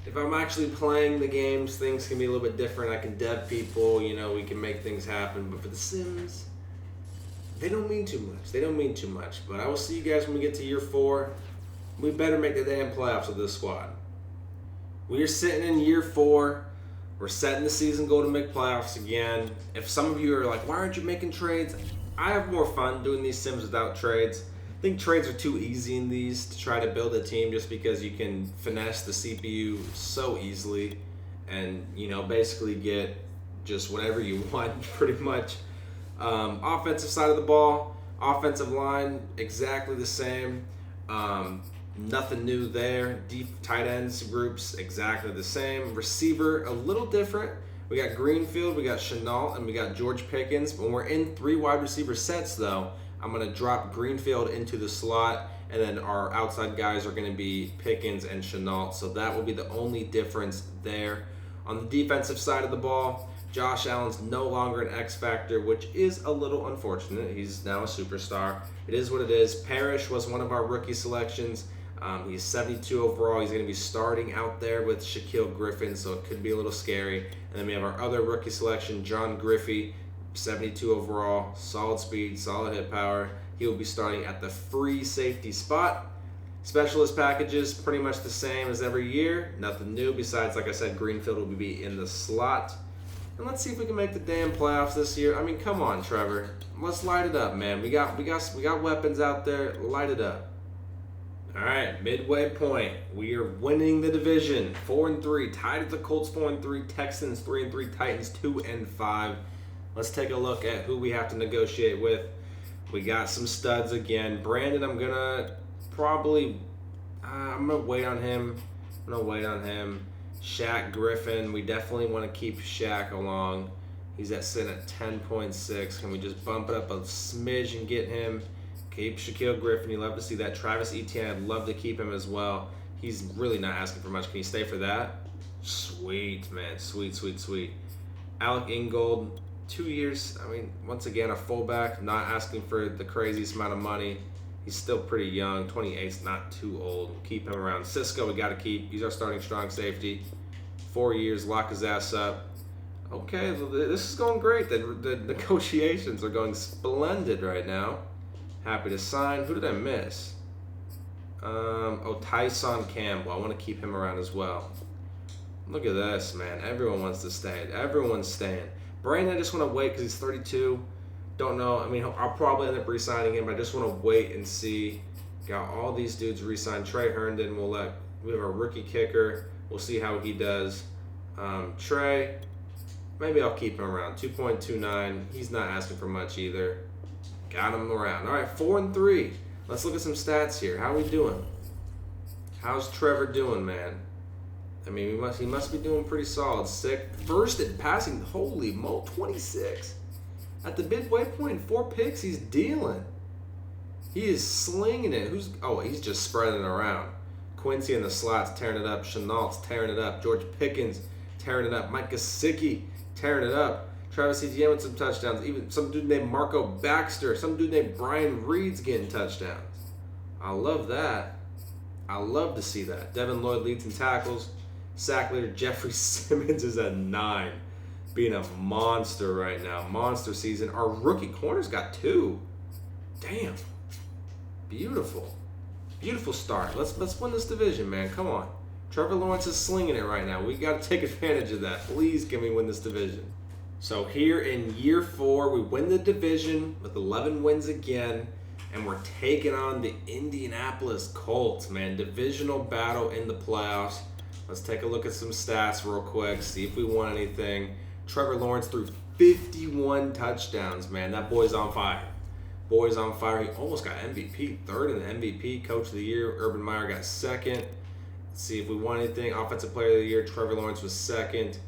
if I'm actually playing the games, things can be a little bit different. I can dev people, you know, we can make things happen. But for the Sims, they don't mean too much. But I will see you guys when we get to year 4. We better make the damn playoffs with this squad. We are sitting in year 4. We're setting the season goal to make playoffs again. If some of you are like, why aren't you making trades? I have more fun doing these Sims without trades. I think trades are too easy in these to try to build a team just because you can finesse the CPU so easily and, you know, basically get just whatever you want pretty much. Offensive side of the ball, offensive line, exactly the same. Nothing new there. Deep tight ends groups, exactly the same. Receiver, a little different. We got Greenfield, we got Chenault, and we got George Pickens. When we're in 3 wide receiver sets, though, I'm going to drop Greenfield into the slot, and then our outside guys are going to be Pickens and Chenault. So that will be the only difference there. On the defensive side of the ball, Josh Allen's no longer an X factor, which is a little unfortunate. He's now a superstar. It is what it is. Parrish was one of our rookie selections. He's 72 overall. He's going to be starting out there with Shaquille Griffin, so it could be a little scary. And then we have our other rookie selection, John Griffey, 72 overall, solid speed, solid hit power. He will be starting at the free safety spot. Specialist packages, pretty much the same as every year. Nothing new besides, like I said, Greenfield will be in the slot. And let's see if we can make the damn playoffs this year. I mean, come on, Trevor. Let's light it up, man. We got weapons out there. Light it up. All right, midway point. We are winning the division, 4-3, tied at the Colts 4-3, Texans 3-3, Titans 2-5. Let's take a look at who we have to negotiate with. We got some studs again. Brandon, I'm gonna wait on him. Shaq Griffin, we definitely want to keep Shaq along. He's sitting at 10.6. Can we just bump it up a smidge and get him? Keep Shaquille Griffin. You love to see that. Travis Etienne, I'd love to keep him as well. He's really not asking for much. Can you stay for that? Sweet, man. Sweet. Alec Ingold, 2 years. I mean, once again, a fullback, not asking for the craziest amount of money. He's still pretty young. 28's not too old. Keep him around. Cisco, we got to keep. He's our starting strong safety. 4 years, lock his ass up. Okay, well, this is going great. The negotiations are going splendid right now. Happy to sign. Who did I miss? Tyson Campbell. I want to keep him around as well. Look at this, man. Everyone wants to stay. Everyone's staying. Brandon, I just want to wait because he's 32. Don't know. I mean, I'll probably end up re-signing him, but I just want to wait and see. Got all these dudes re-signed. Trey Herndon, we have a rookie kicker. We'll see how he does. Trey, maybe I'll keep him around. 2.29. He's not asking for much either. Got him around. All right, 4-3. Let's look at some stats here. How are we doing? How's Trevor doing, man? I mean, he must be doing pretty solid. First in passing. Holy mo, 26. At the midway point, 4 picks. He's dealing. He is slinging it. He's just spreading it around. Quincy in the slots tearing it up. Chenault's tearing it up. George Pickens tearing it up. Mike Gesicki tearing it up. Travis Etienne with some touchdowns. Even some dude named Marco Baxter. Some dude named Brian Reed's getting touchdowns. I love that. I love to see that. Devin Lloyd leads in tackles. Sack leader Jeffrey Simmons is at 9. Being a monster right now. Monster season. Our rookie corners got 2. Damn. Beautiful. Beautiful start. Let's win this division, man. Come on. Trevor Lawrence is slinging it right now. We got to take advantage of that. Please can we win this division. So here in year 4, we win the division with 11 wins again, and we're taking on the Indianapolis Colts, man. Divisional battle in the playoffs. Let's take a look at some stats real quick, see if we won anything. Trevor Lawrence threw 51 touchdowns, man. That boy's on fire. Boy's on fire. He almost got MVP, 3rd in the MVP, Coach of the Year. Urban Meyer got 2nd. Let's see if we won anything. Offensive Player of the Year, Trevor Lawrence was 2nd.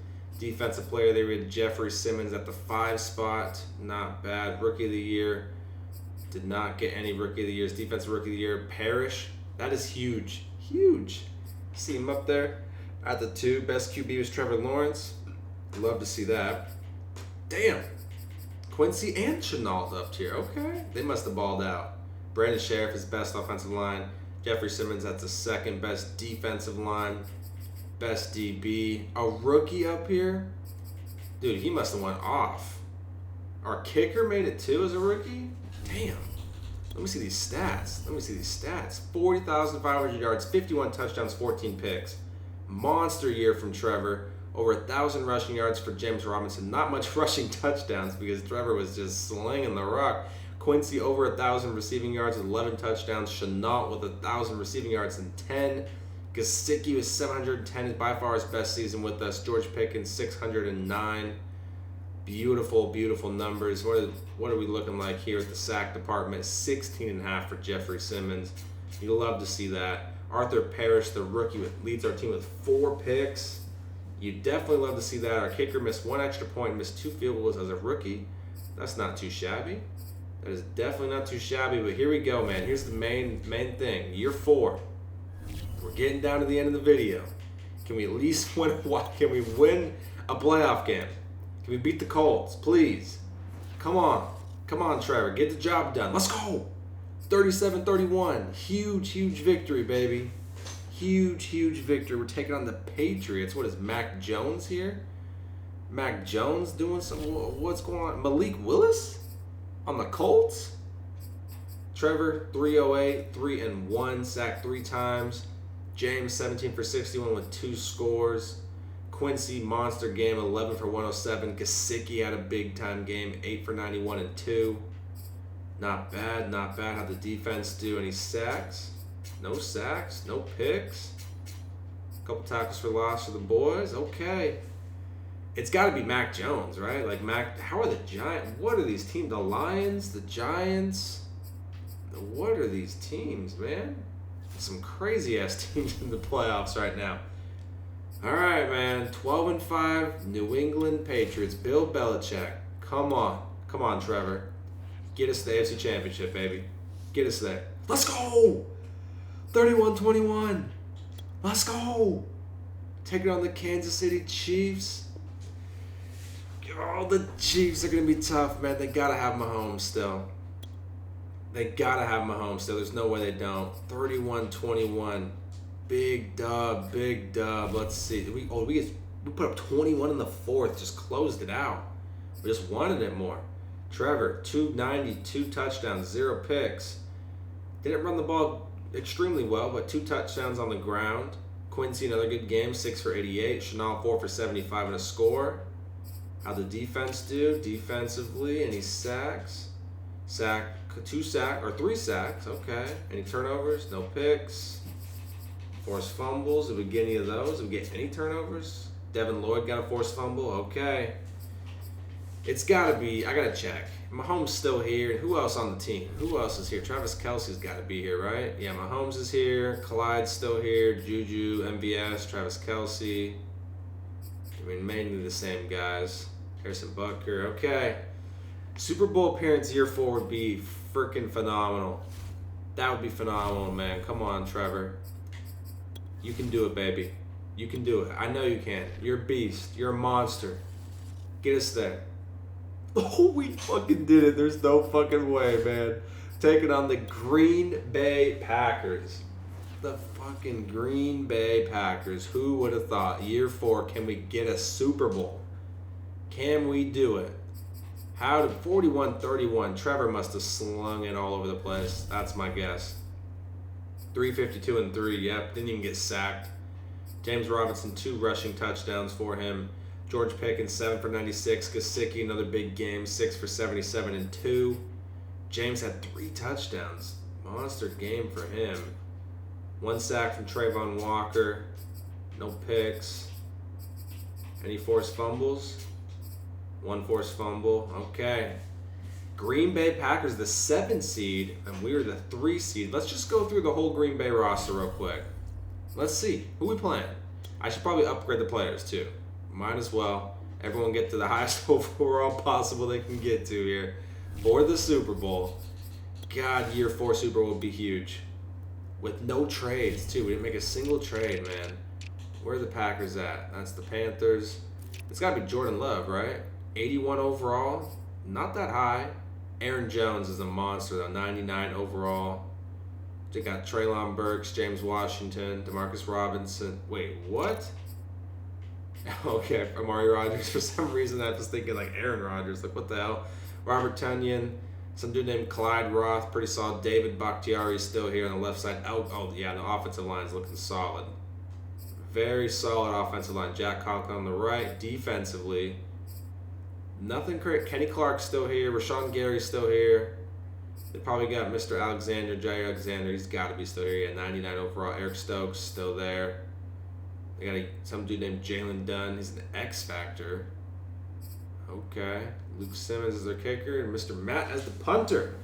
Defensive Player of the Year, Jeffrey Simmons at the 5 spot. Not bad. Rookie of the Year, did not get any Rookie of the Years. Defensive Rookie of the Year, Parrish. That is huge. Huge. See him up there at the 2. Best QB was Trevor Lawrence. Love to see that. Damn. Quincy and Chenault up here. Okay. They must have balled out. Brandon Sheriff is best offensive line. Jeffrey Simmons, that's the second best defensive line. Best DB. A rookie up here? Dude, he must have went off. Our kicker made it too as a rookie? Damn. Let me see these stats. 40,500 yards, 51 touchdowns, 14 picks. Monster year from Trevor. Over 1,000 rushing yards for James Robinson. Not much rushing touchdowns because Trevor was just slinging the rock. Quincy over 1,000 receiving yards with 11 touchdowns. Chenault with 1,000 receiving yards and 10. Gesicki was 710, is by far his best season with us. George Pickens 609. Beautiful, beautiful numbers. What are we looking like here at the sack department? 16.5 for Jeffrey Simmons. You love to see that. Arthur Parrish, the rookie, leads our team with 4 picks. You definitely love to see that. Our kicker missed 1 extra point, missed 2 field goals as a rookie. That's not too shabby. That is definitely not too shabby, but here we go, man. Here's the main thing. Year 4. We're getting down to the end of the video. Can we at least win a playoff game? Can we beat the Colts, please? Come on, Trevor. Get the job done. Let's go. 37-31. Huge victory, baby. Huge victory. We're taking on the Patriots. What is Mac Jones here? Mac Jones doing some. What's going on? Malik Willis on the Colts. Trevor 308, 3-1, sacked 3 times. James 17 for 61 with 2 scores. Quincy, monster game, 11 for 107. Gesicki had a big-time game, 8 for 91 and 2. Not bad. How'd the defense do? Any sacks? No sacks, no picks. A couple tackles for loss for the boys. Okay. It's got to be Mac Jones, right? Like, how are the Giants? What are these teams? The Lions, the Giants? What are these teams, man? Some crazy-ass teams in the playoffs right now. All right, man. 12-5, New England Patriots. Bill Belichick. Come on, Trevor. Get us the AFC Championship, baby. Get us there. Let's go! 31-21. Let's go! Taking on the Kansas City Chiefs. Oh, the Chiefs are going to be tough, man. They got to have Mahomes still. There's no way they don't. 31-21. Big dub. Let's see. We put up 21 in the 4th. Just closed it out. We just wanted it more. Trevor, 290, 2 touchdowns, 0 picks. Didn't run the ball extremely well, but 2 touchdowns on the ground. Quincy, another good game, 6 for 88. Chenault, 4 for 75 and a score. How'd the defense do? Defensively, any sacks? 3 sacks, okay. Any turnovers? No picks. Forced fumbles, did we get any of those? Did we get any turnovers? Devin Lloyd got a forced fumble, okay. It's gotta be, I gotta check. Mahomes still here, and who else on the team? Who else is here? Travis Kelce's gotta be here, right? Yeah, Mahomes is here, Clyde's still here, Juju, MVS, Travis Kelce. I mean, mainly the same guys. Harrison Butker, okay. Super Bowl appearance year 4 would be freaking phenomenal. That would be phenomenal, man. Come on, Trevor. You can do it, baby. You can do it. I know you can. You're a beast. You're a monster. Get us there. Oh, we fucking did it. There's no fucking way, man. Taking on the Green Bay Packers. The fucking Green Bay Packers. Who would have thought? Year 4, can we get a Super Bowl? Can we do it? How did 41-31? Trevor must have slung it all over the place. That's my guess. 352 and 3. Yep, didn't even get sacked. James Robinson, 2 rushing touchdowns for him. George Pickens, 7 for 96. Gesicki, another big game, 6 for 77 and 2. James had 3 touchdowns. Monster game for him. 1 sack from Travon Walker. No picks. Any forced fumbles? 1 forced fumble. Okay. Green Bay Packers, the 7 seed, and we were the 3 seed. Let's just go through the whole Green Bay roster real quick. Let's see. Who we playing? I should probably upgrade the players, too. Might as well. Everyone get to the highest overall possible they can get to here for the Super Bowl. God, year 4 Super Bowl would be huge. With no trades, too. We didn't make a single trade, man. Where are the Packers at? That's the Panthers. It's got to be Jordan Love, right? 81 overall. not that high. Aaron Jones is a monster, though. 99 overall. They got Treylon Burks, James Washington, Demarcus Robinson. Wait, what? Okay, Amari Rodgers. For some reason, I was thinking like Aaron Rodgers. Like, what the hell? Robert Tonyan. Some dude named Clyde Roth. Pretty solid. David Bakhtiari is still here on the left side. Oh yeah, the offensive line is looking solid. Very solid offensive line. Jack Conklin on the right. Defensively, nothing great. Kenny Clark's still here. Rashawn Gary's still here. They probably got Mr. Alexander, Jair Alexander. He's got to be still here. Yeah, 99 overall. Eric Stokes still there. They got some dude named Jalen Dunn. He's an X Factor. Okay. Luke Simmons is their kicker, and Mr. Matt as the punter.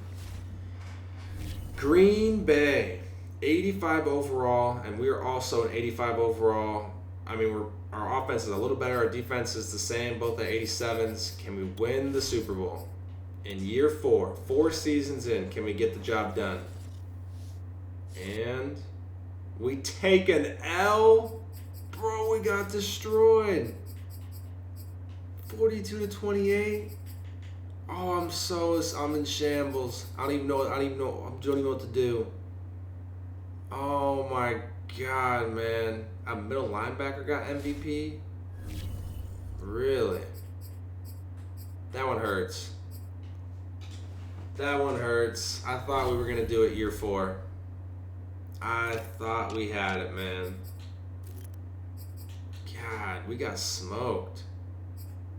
Green Bay, 85 overall, and we are also an 85 overall. I mean, our offense is a little better. Our defense is the same, both at 87s. Can we win the Super Bowl? In year 4 seasons in, can we get the job done? And we take an L. Bro, we got destroyed. 42-28. Oh, I'm in shambles. I don't even know what to do. Oh my God, man. A middle linebacker got MVP? Really? That one hurts. That one hurts. I thought we were going to do it year 4. I thought we had it, man. God, we got smoked.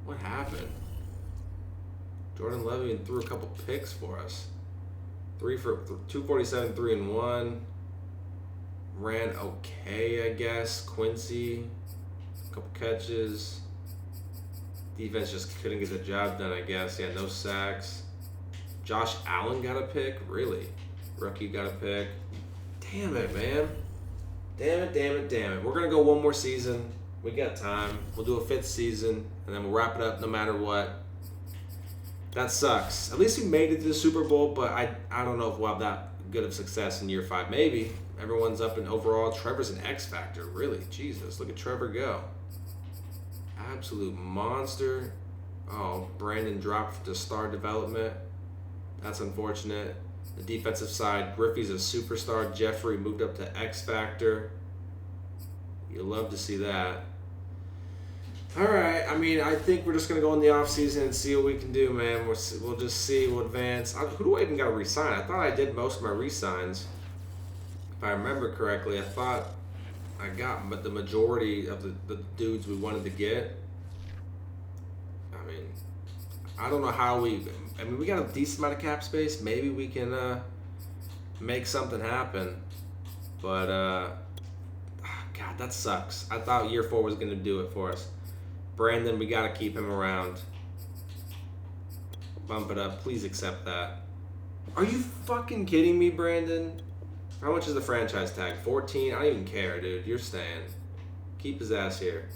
What happened? Jordan Levy threw a couple picks for us. 247, 3-1. Ran okay, I guess. Quincy, a couple catches. Defense just couldn't get the job done, I guess. Yeah, no sacks. Josh Allen got a pick? Really? Rookie got a pick? Damn it, man. Damn it. We're going to go one more season. We got time. We'll do a 5th season, and then we'll wrap it up no matter what. That sucks. At least we made it to the Super Bowl, but I don't know if we'll have that good of success in year 5. Maybe. Everyone's up in overall. Trevor's an X Factor. Really? Jesus. Look at Trevor go. Absolute monster. Oh, Brandon dropped to star development. That's unfortunate. The defensive side, Griffey's a superstar. Jeffrey moved up to X Factor. You'll love to see that. All right. I mean, I think we're just going to go in the offseason and see what we can do, man. We'll just see. We'll advance. Who do I even got to re-sign? I thought I did most of my re-signs. If I remember correctly, I thought I got the majority of the dudes we wanted to get. I mean, I don't know how we got a decent amount of cap space. Maybe we can make something happen. But, God, that sucks. I thought year 4 was going to do it for us. Brandon, we got to keep him around. Bump it up. Please accept that. Are you fucking kidding me, Brandon? How much is the franchise tag? 14? I don't even care, dude. You're staying. Keep his ass here.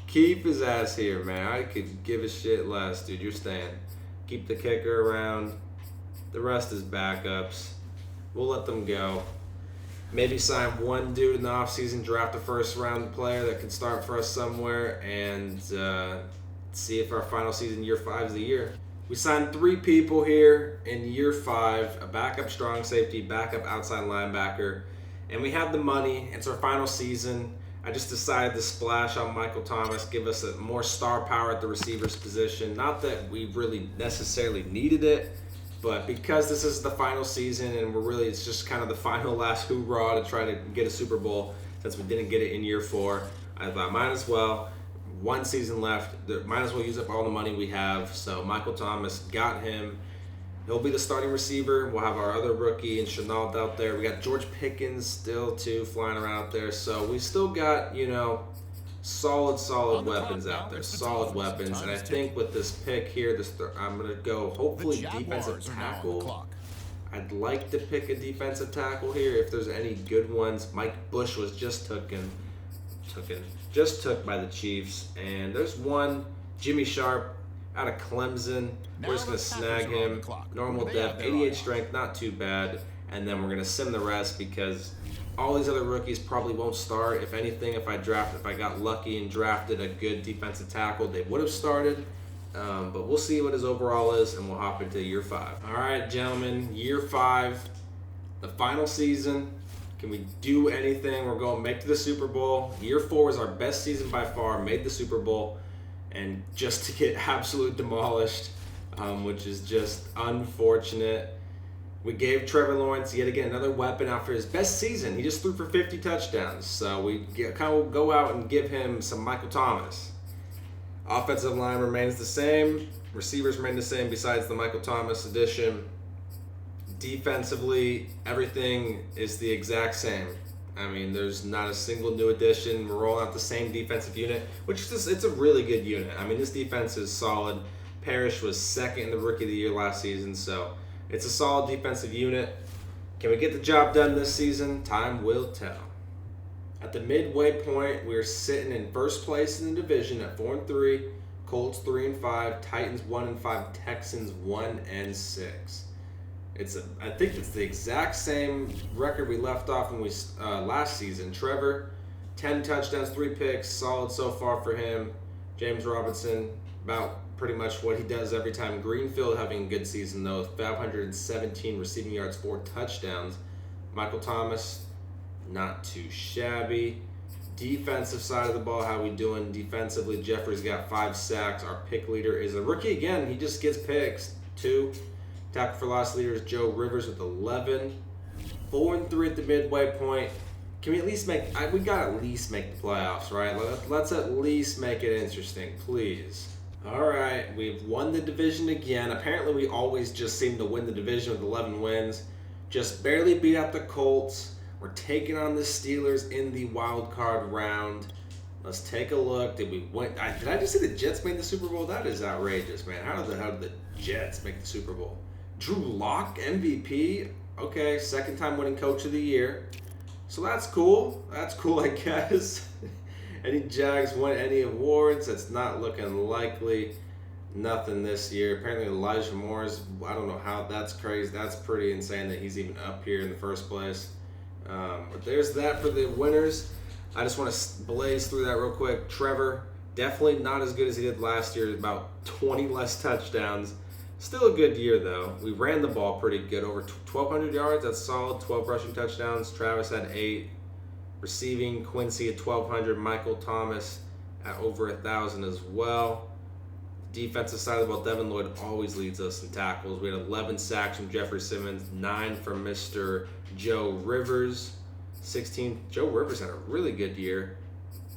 Keep his ass here, man. I could give a shit less, dude. You're staying. Keep the kicker around. The rest is backups. We'll let them go. Maybe sign one dude in the offseason, draft a first-round player that can start for us somewhere, and see if our final season, year 5, is the year. We signed 3 people here in year 5, a backup strong safety, backup outside linebacker, and we have the money. It's our final season. I just decided to splash on Michael Thomas, give us a more star power at the receivers position. Not that we really necessarily needed it, but because this is the final season and it's just kind of the final last hoorah to try to get a Super Bowl, since we didn't get it in year 4, I thought might as well. 1 season left, might as well use up all the money we have. So Michael Thomas, got him. He'll be the starting receiver. We'll have our other rookie and Chenault out there. We got George Pickens still too flying around out there. So we still got, solid weapons out there. Solid weapons. And I think with this pick here, I'm going to go hopefully defensive tackle. I'd like to pick a defensive tackle here if there's any good ones. Mike Bush was just took by the Chiefs. And there's one, Jimmy Sharp, out of Clemson. We're just going to snag him. Normal depth, 88 strength, not too bad. And then we're going to sim the rest because all these other rookies probably won't start. If anything, if I got lucky and drafted a good defensive tackle, they would have started. But we'll see what his overall is, and we'll hop into year 5. All right, gentlemen, year 5, the final season. Can we do anything? We're going to make to the Super Bowl. Year 4 was our best season by far, made the Super Bowl, and just to get absolutely demolished, which is just unfortunate. We gave Trevor Lawrence yet again another weapon after his best season. He just threw for 50 touchdowns. So we kind of go out and give him some Michael Thomas. Offensive line remains the same. Receivers remain the same besides the Michael Thomas addition. Defensively, everything is the exact same. I mean, there's not a single new addition. We're rolling out the same defensive unit, which is it's a really good unit. I mean, this defense is solid. Parrish was second in the Rookie of the Year last season, so it's a solid defensive unit. Can we get the job done this season? Time will tell. At the midway point, we're sitting in first place in the division at 4-3, Colts 3-5, Titans 1-5, Texans 1-6. I think it's the exact same record we left off when we last season. Trevor, 10 touchdowns, 3 picks, solid so far for him. James Robinson, about pretty much what he does every time. Greenfield having a good season though, 517 receiving yards, 4 touchdowns. Michael Thomas, not too shabby. Defensive side of the ball, how we doing defensively? Jeffrey's got 5 sacks. Our pick leader is a rookie again. He just gets picks, 2. Tackle for loss leader is Joe Rivers with 11. 4-3 at the midway point. Can we at least we gotta at least make the playoffs, right? Let's at least make it interesting, please. All right, we've won the division again. Apparently, we always just seem to win the division with 11 wins. Just barely beat out the Colts. We're taking on the Steelers in the wild card round. Let's take a look. Did we win? Did I just say the Jets made the Super Bowl? That is outrageous, man. How did the Jets make the Super Bowl? Drew Lock, MVP. Okay, second time winning Coach of the Year. So that's cool. That's cool, I guess. Any Jags win any awards? That's not looking likely. Nothing this year. Apparently Elijah Moore's, I don't know how, that's crazy. That's pretty insane that he's even up here in the first place. But there's that for the winners. I just want to blaze through that real quick. Trevor, definitely not as good as he did last year. About 20 less touchdowns. Still a good year, though. We ran the ball pretty good. Over 1,200 yards. That's solid. 12 rushing touchdowns. Travis had 8. Receiving, Quincy at 1,200. Michael Thomas at over 1,000 as well. Defensive side of the ball, Devin Lloyd always leads us in tackles. We had 11 sacks from Jeffrey Simmons. 9 from Mr. Joe Rivers. 16. Joe Rivers had a really good year.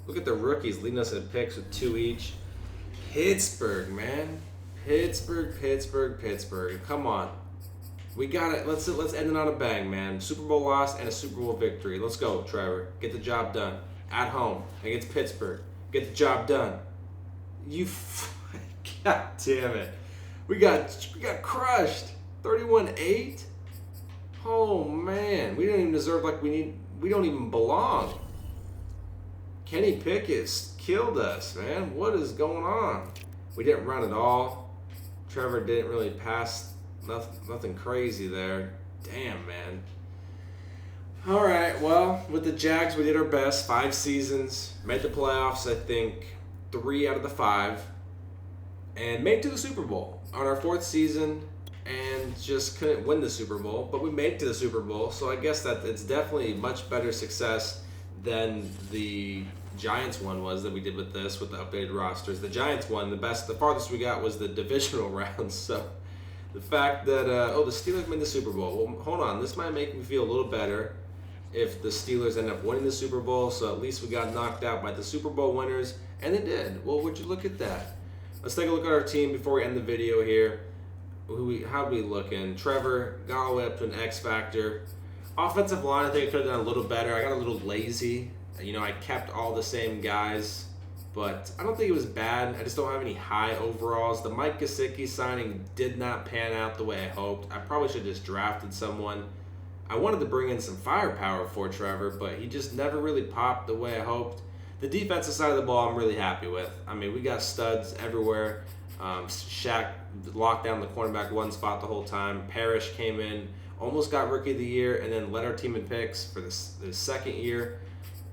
Look at the rookies leading us in picks with 2 each. Pittsburgh, man. Pittsburgh. Come on. We got it. Let's end it on a bang, man. Super Bowl loss and a Super Bowl victory. Let's go, Trevor. Get the job done. At home against Pittsburgh. Get the job done. God damn it. We got crushed. 31-8. Oh man. We didn't even deserve we don't even belong. Kenny Pickett's killed us, man. What is going on? We didn't run at all. Trevor didn't really pass, nothing crazy there. Damn, man. All right, well, with the Jags, we did our best. 5 seasons, made the playoffs, I think 3 out of the 5, and made it to the Super Bowl on our 4th season, and just couldn't win the Super Bowl, but we made it to the Super Bowl, so I guess that it's definitely much better success than the Giants one was that we did with the updated rosters. The Giants one, the farthest we got was the divisional round. So the fact that the Steelers made the Super Bowl. Well, hold on, this might make me feel a little better if the Steelers end up winning the Super Bowl. So at least we got knocked out by the Super Bowl winners, and they did. Well, would you look at that? Let's take a look at our team before we end the video here. How we looking? Trevor got all the way up to an X factor. Offensive line, I think I could have done a little better. I got a little lazy. I kept all the same guys, but I don't think it was bad. I just don't have any high overalls. The Mike Gesicki signing did not pan out the way I hoped. I probably should have just drafted someone. I wanted to bring in some firepower for Trevor, but he just never really popped the way I hoped. The defensive side of the ball, I'm really happy with. I mean, we got studs everywhere. Shaq locked down the cornerback one spot the whole time. Parrish came in, almost got Rookie of the Year, and then led our team in picks for the second year.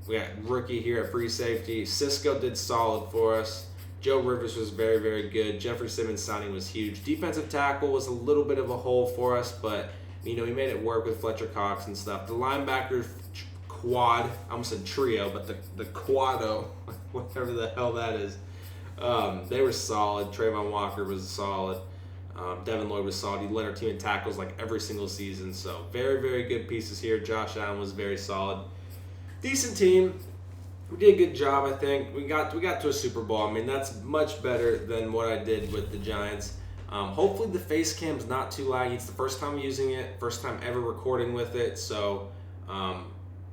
We got rookie here at free safety. Cisco did solid for us. Joe Rivers was very, very good. Jeffrey Simmons signing was huge. Defensive tackle was a little bit of a hole for us, but he made it work with Fletcher Cox and stuff. The linebacker quad, I almost said trio, but the quado, whatever the hell that is, they were solid. Travon Walker was solid. Devin Lloyd was solid. He led our team in tackles like every single season. So very, very good pieces here. Josh Allen was very solid. Decent team. We did a good job, I think. We got to a Super Bowl. I mean, that's much better than what I did with the Giants. Hopefully the face cam's not too laggy. It's the first time using it, first time ever recording with it. So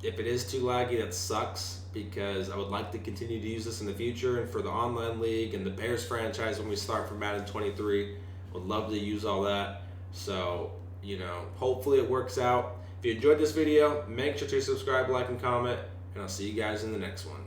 if it is too laggy, that sucks, because I would like to continue to use this in the future and for the online league and the Bears franchise when we start for Madden 23. Would love to use all that. So, hopefully it works out. If you enjoyed this video, make sure to subscribe, like, and comment, and I'll see you guys in the next one.